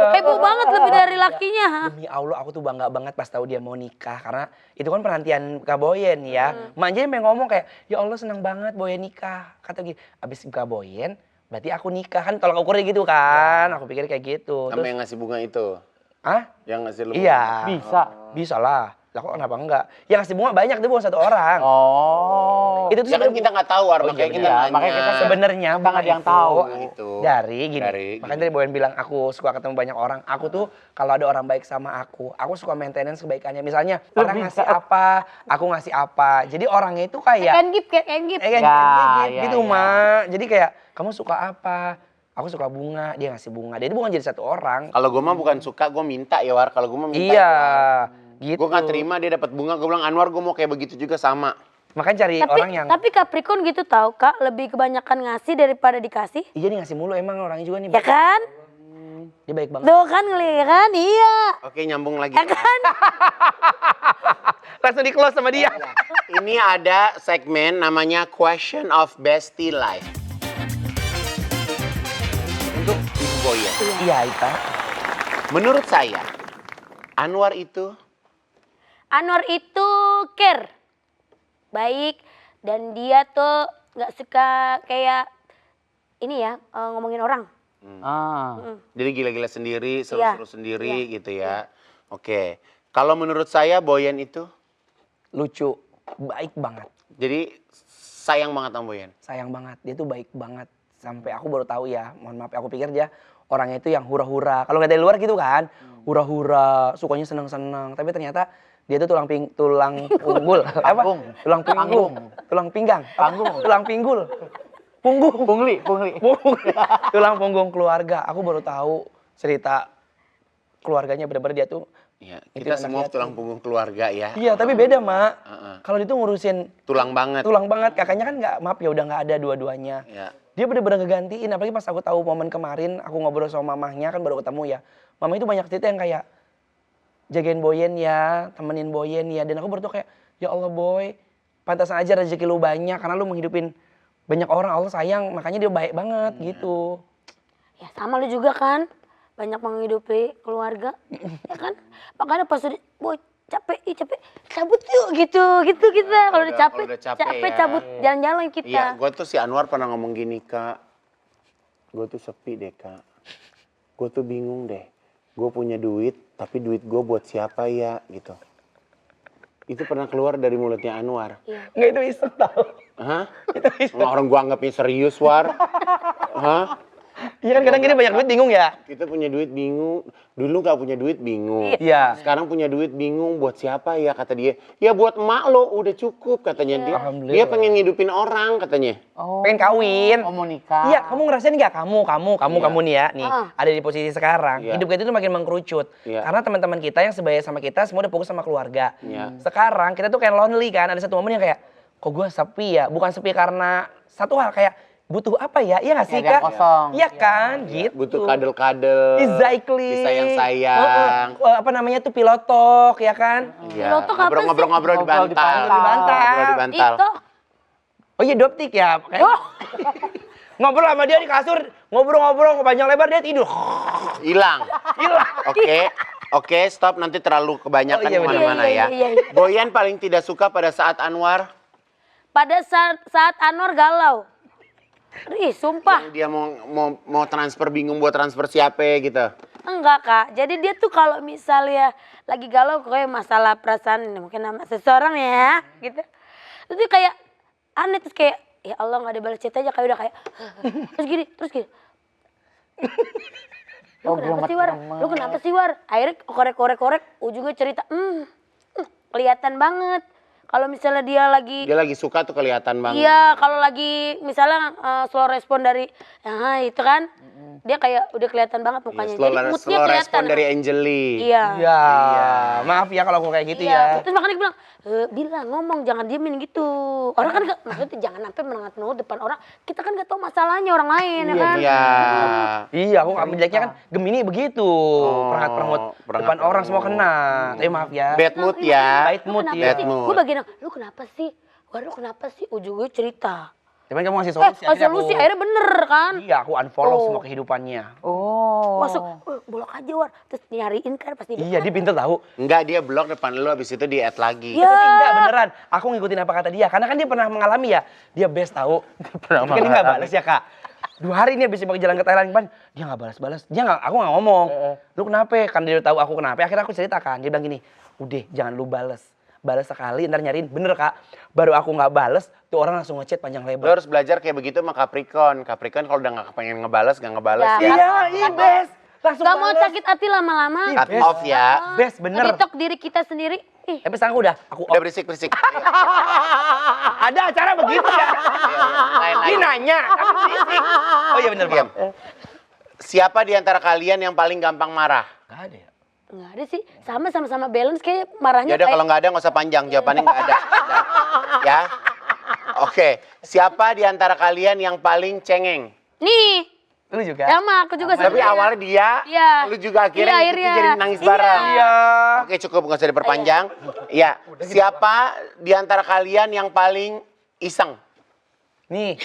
Heboh banget lebih dari lakinya. demi Allah aku tuh bangga banget pas tahu dia mau nikah. Karena itu kan penantian Kak Boyen ya. Mak jadi pengen ngomong kayak, ya Allah senang banget Boyen nikah. Kata gini, abis Kak Boyen berarti aku nikah. Kan tolak ukurnya gitu kan. Aku pikir kayak gitu. Sama Terus, yang ngasih bunga itu. ah? Yang ngasih lu. Iya. Bisa. Bisa lah. Lah kok kenapa enggak? Yang ngasih bunga banyak, dia bukan satu orang. Oh. Itu tuh Ya kan kita nggak tahu, War, Oh, makanya iya kita benar. nanya. Makanya kita sebenarnya Kita nggak ada yang bunga tahu. Gitu. dari gini. Dari Makanya gini. tadi Boyen bilang aku suka ketemu banyak orang. Aku tuh kalau ada orang baik sama aku suka maintenance kebaikannya. Misalnya orang ngasih apa, aku ngasih apa. Jadi orangnya itu kayak Can give, can give. kan, Ya, gitu, ya. Mak. Jadi kayak kamu suka apa? Aku suka bunga, dia ngasih bunga. Dia itu bukan jadi satu orang. Kalau gue mah bukan suka, gue minta ya, War. Kalau gue mah minta. Iya, gitu. Gue nggak terima dia dapat bunga. Gue bilang, Anwar gue mau kayak begitu juga sama. Makanya cari orang yang Tapi Capricorn gitu tahu Kak, lebih kebanyakan ngasih daripada dikasih. iya nih ngasih mulu emang orangnya juga nih. Ya kan? Dia baik banget. Tuh kan ngelihat kan? Iya. Oke, nyambung lagi. Ya kan? Langsung di close sama dia. Ini ada segmen namanya Question of Bestie Life. Untuk Ibu Boyen. Iya, Ita. Menurut saya, Anwar itu Anwar itu care. Baik. Dan dia tuh nggak suka kayak ini ya, ngomongin orang. jadi gila-gila sendiri, seru-seru sendiri gitu ya. Oke. Kalau menurut saya Boyen itu Lucu, baik banget. jadi sayang banget sama Boyen. Sayang banget, dia tuh baik banget. Sampai aku baru tahu ya, mohon maaf aku pikir dia orangnya itu yang hura-hura. Kalau nggak dari luar gitu kan, hura-hura, sukanya seneng-seneng. Tapi ternyata dia tuh tulang punggul. Apa? Panggung. Tulang punggung. Tulang pinggang. Panggung. Tulang pinggul. Punggung. Pungli. Tulang punggung keluarga. Aku baru tahu cerita keluarganya benar-benar dia tuh. Iya, Itu kita anak semua yatim. tulang punggung keluarga ya. Iya, tapi beda, Mak. Heeh. Kalau dia tuh ngurusin Tulang banget. tulang banget, kakaknya kan nggak, maaf ya udah nggak ada dua-duanya. Ya. Dia bener-bener ngegantiin, apalagi pas aku tahu momen kemarin, aku ngobrol sama mamahnya kan baru ketemu ya. Mama itu banyak cerita yang kayak, jagain Boyen ya, temenin Boyen ya. Dan aku baru tuh kayak, ya Allah Boy, pantasan aja rezeki lu banyak, karena lu menghidupin banyak orang, Allah sayang, makanya dia baik banget gitu. Ya sama lu juga kan. Banyak menghidupi keluarga. Ya kan? Makanya pas udah, boy capek, cabut yuk gitu kita. Kalau udah capek, udah capek ya. cabut jalan-jalan kita. Iya, gue tuh si Anwar pernah ngomong gini, Kak. Gue tuh sepi deh, Kak. Gue tuh bingung deh. Gue punya duit, tapi duit gue buat siapa ya, gitu. Itu pernah keluar dari mulutnya Anwar. Nggak, itu iseng tau. Hah? Nggak, orang gue anggapnya serius, War. Hah? Iya kan kadang gini banyak duit bingung ya. Kita punya duit bingung. Dulu gak punya duit bingung. Iya. Sekarang punya duit bingung buat siapa ya, kata dia. Ya buat emak lo udah cukup katanya dia. Alhamdulillah. Dia pengen ngidupin orang katanya. Oh. Pengen kawin. Oh, mau nikah. Iya, kamu ngerasain nggak kamu nih ya, nih ada di posisi sekarang. Iya. Hidup kita itu makin mengkerucut. Iya. Karena teman-teman kita yang sebaya sama kita semua udah fokus sama keluarga. Iya. Sekarang kita tuh kayak lonely kan, ada satu momen yang kayak, kok gue sepi ya? Bukan sepi karena satu hal, kayak butuh apa ya? Iya nggak sih Kayak Kak? kosong. Iya kan, gitu. Butuh kadel-kadel. Exactly. Disayang-sayang. Apa namanya tuh pilotok ya kan? Iya. Pilotok apa sih? Ngobrol-ngobrol di Ngobrol di bantal. bantal. Di bantal. Ngobrol di bantal. Itu Oh iya doptik ya. Kayak- oh, Ngobrol sama dia di kasur, ngobrol-ngobrol panjang lebar dia tidur. Hilang. Hilang. Oke, stop, nanti terlalu kebanyakan Oh, iya, bener. kemana-mana Iya, ya. iya. Boyan paling tidak suka pada saat Anwar pada saat Anwar galau. Ih, sumpah. yang dia mau transfer, bingung buat transfer siapa gitu. Enggak Kak, jadi dia tuh kalau misalnya lagi galau kayak masalah perasaan mungkin sama seseorang ya gitu. Terus dia kayak aneh, terus kayak ya Allah nggak ada balas chat aja, kayak udah kayak terus gini. Lu kenapa sih War? Lu kenapa sih War? Akhirnya korek, ujungnya cerita, kelihatan banget. Kalau misalnya dia lagi suka tuh kelihatan banget. iya, kalau lagi misalnya slow respon dari itu kan, dia kayak udah kelihatan banget mukanya. Iya, Jadi moodnya slow kelihatan. respon dari Angeli. Iya. Iya. Maaf ya kalau aku kayak gitu Iya. ya. Terus makanya dia bilang, bilang ngomong jangan diemin gitu. Orang kan maksudnya jangan sampai menengah depan orang. Kita kan nggak tahu masalahnya orang lain ya kan. Iya. Iya, aku nggak menjeleknya kan Gemini begitu. Perangat-perangut depan orang semua kena. Tapi maaf ya. Bad mood ya. Bad mood Kenapa ya. sih? Bad mood. Gue bagian, lu kenapa sih? Wah, lu kenapa sih? Ujungnya cerita. Cuman kamu ngasih solusi. Solusi akhirnya bener kan? Iya, aku unfollow Oh. semua kehidupannya. Oh. Masuk, bolok aja War. Terus nyariin kan pasti. Iya, dia pintar tahu. Enggak, dia blok depan lu, habis itu di add lagi. Iya. Tapi enggak beneran. Aku ngikutin apa kata dia. Karena kan dia pernah mengalami ya. Dia best tahu. Pernah Tapi kan dia nggak balas ya Kak. 2 hari ini habis pakai jalan ke Thailand kan, dia nggak balas-balas. Aku nggak ngomong. Lu kenapa? Kan dia tahu aku kenapa. Akhirnya aku ceritakan. Dia bilang gini, udah jangan lu balas. Balas sekali, ntar nyariin. Bener Kak. Baru aku nggak balas, tuh orang langsung ngechat panjang Lu lebar. harus belajar kayak begitu sama Capricorn. Capricorn kalau udah nggak pengen ngebales, nggak ngebales Ya. ya. Iya, best. Langsung Gak mau balas. sakit hati lama-lama. Cut off ya. Best, bener. Ngedetok diri kita sendiri. Ih, Tapi sekarang aku Udah berisik-berisik. ada acara begitu ya. Lain Ini lagi. nanya. tapi berisik. Oh iya bener Diam. Bang. Siapa di antara kalian yang paling gampang marah? Gak ada ya. nggak ada sih. Sama-sama balance kayak marahnya Ya udah kayak kalau nggak ada nggak usah panjang, jawabannya nggak ada. Udah. Ya. Oke, siapa di antara kalian yang paling cengeng? Nih, Lu juga? sama aku juga Tapi sebenarnya. awalnya dia, Iya. lu juga akhirnya Iya, ngikutin akhirnya. jadi nangis Iya. bareng. Iya. Oke, cukup nggak usah diperpanjang. Iya. Siapa di antara kalian yang paling iseng? Nih,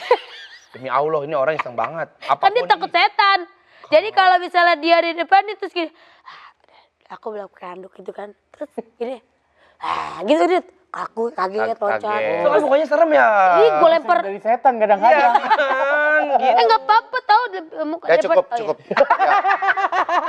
demi Allah ini orang iseng banget. Kan dia takut setan. Jadi kalau misalnya dia di depan itu terus gini, aku bilang kanduk gitu kan. Terus gini, gitu dia kaget loncat. Kaget. Itu kan pokoknya serem ya. Ih, gue lempar. Dari setan kadang-kadang. Gitu. Nggak apa-apa tau. Ya cukup, cukup. Ya.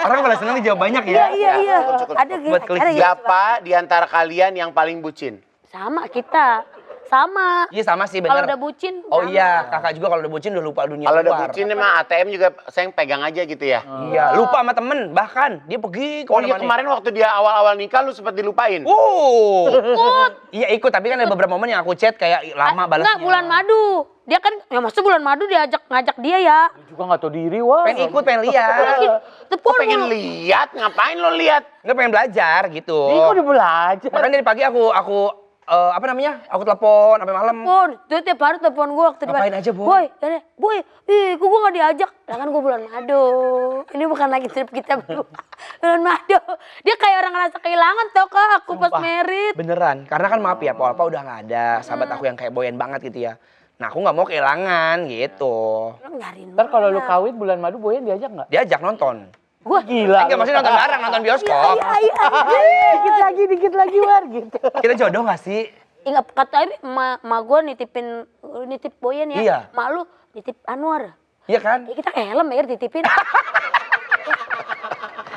Orang malah senang dijawab banyak Iya, ya. iya. cukup. Ada gitu. Buat klik. ada gitu. Siapa di antara kalian yang paling bucin? Sama kita. Sama. Iya sama sih Kalau benar. udah bucin. Oh sama. iya, kakak juga kalau udah bucin udah lupa dunia Kalau luar. udah bucin emang ATM juga saya pegang aja gitu ya. Iya, lupa sama temen, bahkan dia pergi ke Oh iya mana-mana. kemarin waktu dia awal-awal nikah lu sempat dilupain. Iya ikut, tapi kan ada beberapa momen yang aku chat kayak lama balasnya. Enggak, bulan madu. Dia kan, ya maksud bulan madu ngajak dia ya. Juga nggak tahu diri, wah. Pengen ikut, pengen lihat. Tepur Kok pengen mulu. lihat? Ngapain lo lihat? Nggak pengen belajar gitu. Ini kok udah belajar. Makanya dari pagi aku apa namanya? Aku telepon sampai malam. Telepon, dia tiap hari telepon gue waktu Ngapain depan. aja, Boy? Boy, ih, kok gue gak diajak? Nah kan gue bulan madu. Ini bukan lagi trip kita berdua. Bulan madu. Dia kayak orang ngerasa kehilangan tau kak, aku pas Sumpah, merit. Beneran, karena kan maaf ya, Papa udah nggak ada. Sahabat aku yang kayak Boyan banget gitu ya. Nah aku nggak mau kehilangan gitu. Lo nyariin Ntar kalau lu mana? kawin bulan madu, Boyan diajak nggak? Diajak nonton. Gua Gila. Enggak maksudnya nonton bareng, nonton bioskop. Dikit lagi, War, gitu. Kita jodoh nggak sih? Ingat kata ini, ma gue nitip Boyan ya. Iya. Mak lu nitip Anwar. Iya kan? Ya kita helm ya dititipin.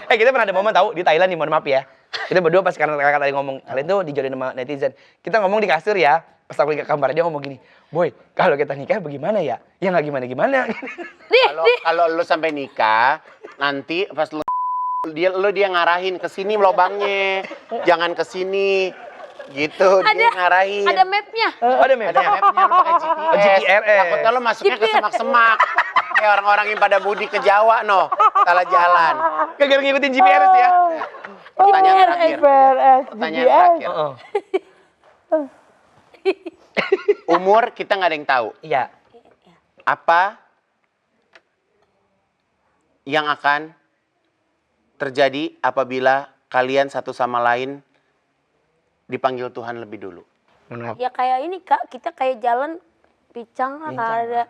Kita pernah ada momen tahu di Thailand nih, mohon maaf ya. Kita berdua pas karena kakak tadi ngomong, kalian tuh dijodohin sama netizen. Kita ngomong di kasur ya, pas aku ke kamar dia ngomong gini, Boy, kalau kita nikah bagaimana ya? Ya nggak gimana-gimana. Kalau lu sampai nikah, nanti pas lu dia ngarahin ke sini lobangnya. Jangan ke sini. Gitu, dia ngarahin. Ada mapnya. Ada Ada mapnya. mapnya lu pakai GPS. GPRS. Takutnya lu masuknya ke semak-semak. Kayak orang-orang yang pada mudik ke Jawa, no. Salah jalan. Gara-gara ngikutin GPS ya. Pertanyaan terakhir. Pertanyaan terakhir. Heeh. Umur kita nggak ada yang tahu. Iya. Apa yang akan terjadi apabila kalian satu sama lain dipanggil Tuhan lebih dulu? Ya kayak ini kak, kita kayak jalan pincang lah nggak ada.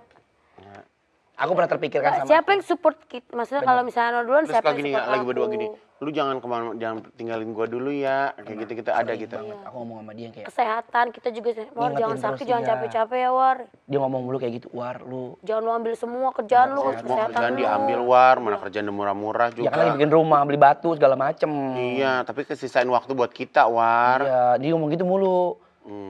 Aku pernah terpikirkan sama Siapa yang support kita? Maksudnya kalau misalnya duluan Terus siapa kalau yang gini support lagi aku? berdua gini, lu jangan kemana, jangan tinggalin gua dulu ya, kayak gitu-gitu ada gitu. Aku ngomong sama dia kayak, Kesehatan kita juga, War Ngingetin jangan terus sakit, jangan dia. capek-capek ya War. dia ngomong mulu kayak gitu, War lu. Jangan lu ambil semua kerjaan lu, Semua kesehatan kerjaan lu. diambil war, mana kerjaan murah-murah Ya kan lagi juga. bikin rumah, beli batu segala macem. Iya, tapi kesisain waktu buat kita war. Iya, dia ngomong gitu mulu.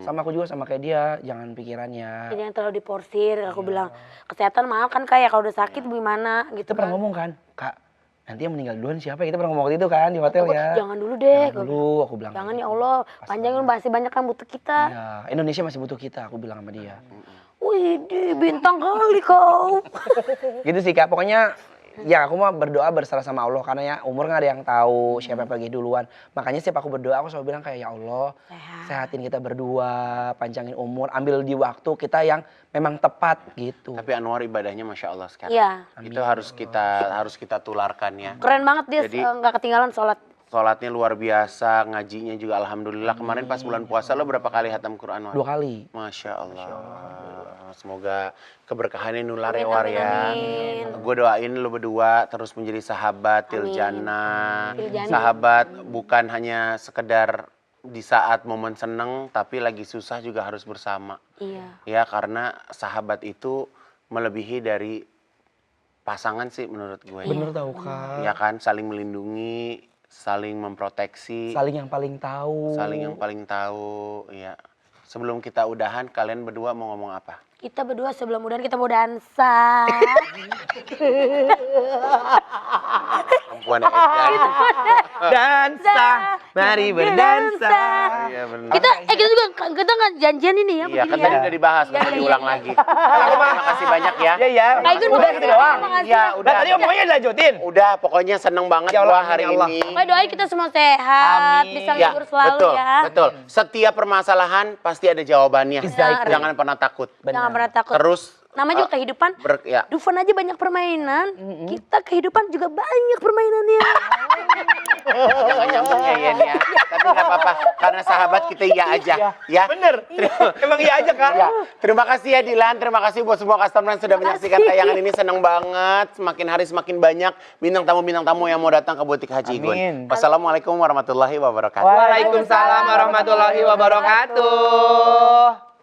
Sama aku juga sama kayak dia, jangan pikirannya. Jangan terlalu diporsir, aku bilang kesehatan mahal kan kayak kalau udah sakit gimana gitu Kita pernah kan. ngomong kan, Kak, nanti yang meninggal duluan siapa ya? Kita pernah ngomong waktu itu kan di hotel ya. Jangan dulu deh. Jangan dulu, aku bilang. Jangan ya Allah, panjangin masih banyak kan butuh kita. Iya, Indonesia masih butuh kita, aku bilang sama dia. Wih, di bintang kali kau. Gitu sih Kak, pokoknya ya aku mah berdoa berserah sama Allah karena ya umur nggak ada yang tahu siapa yang pergi duluan. Makanya setiap aku berdoa aku selalu bilang kayak ya Allah, sehatin kita berdua, panjangin umur, ambil di waktu kita yang memang tepat gitu. Tapi Anwar ibadahnya masya Allah sekarang. Iya, Itu harus kita tularkan ya. keren banget dia Jadi- nggak ketinggalan sholat. Sholatnya luar biasa, ngajinya juga alhamdulillah. Kemarin pas bulan puasa lo berapa kali hatam Quran War? 2 kali. Masya Allah. Semoga keberkahannya nular ya Amin, War amin, ya. amin. Gue doain lo berdua terus menjadi sahabat Tiljana. Tiljana. Sahabat bukan hanya sekedar di saat momen seneng, tapi lagi susah juga harus bersama. Iya. Ya karena sahabat itu melebihi dari pasangan sih menurut gue. Bener tau Kak. Ya kan, saling melindungi, saling memproteksi, Saling yang paling tahu. saling yang paling tahu. Ya. Sebelum kita udahan, kalian berdua mau ngomong apa? Kita berdua sebelum udahan kita mau dansa. Perempuan edan. Dansa Mari berdansa. Iya benar. Kita juga kita nggak janjian ini ya. Iya, kan begini tadi ya. udah dibahas, nggak usah diulang lagi. Terima kasih banyak ya. Iya ya. Kak Igun Udah makasih gitu ya, doang. makasih. Iya, Nah, udah. tadi omongannya dilanjutin. Udah, pokoknya seneng banget Ya Allah, gua hari amin ya Allah. ini. Pokoknya doain kita semua sehat, Amin. bisa Ya, libur selalu betul, ya. betul. Setiap permasalahan pasti ada jawabannya. Benar. Jangan pernah takut. Jangan pernah takut. Terus Namanya juga kehidupan. ya. Dufan aja banyak permainan, kita kehidupan juga banyak permainannya. Jangan nyambungnya ya nih ya. Tapi nggak apa-apa, karena sahabat kita iya aja. Ya. Bener. Emang iya aja Kak. Ya. Terima kasih ya Dilan, terima kasih buat semua customer yang sudah menyaksikan tayangan ini, senang banget. Semakin hari semakin banyak bintang tamu yang mau datang ke butik Haji Igun. Amin. Wassalamualaikum warahmatullahi wabarakatuh. Waalaikumsalam warahmatullahi wabarakatuh.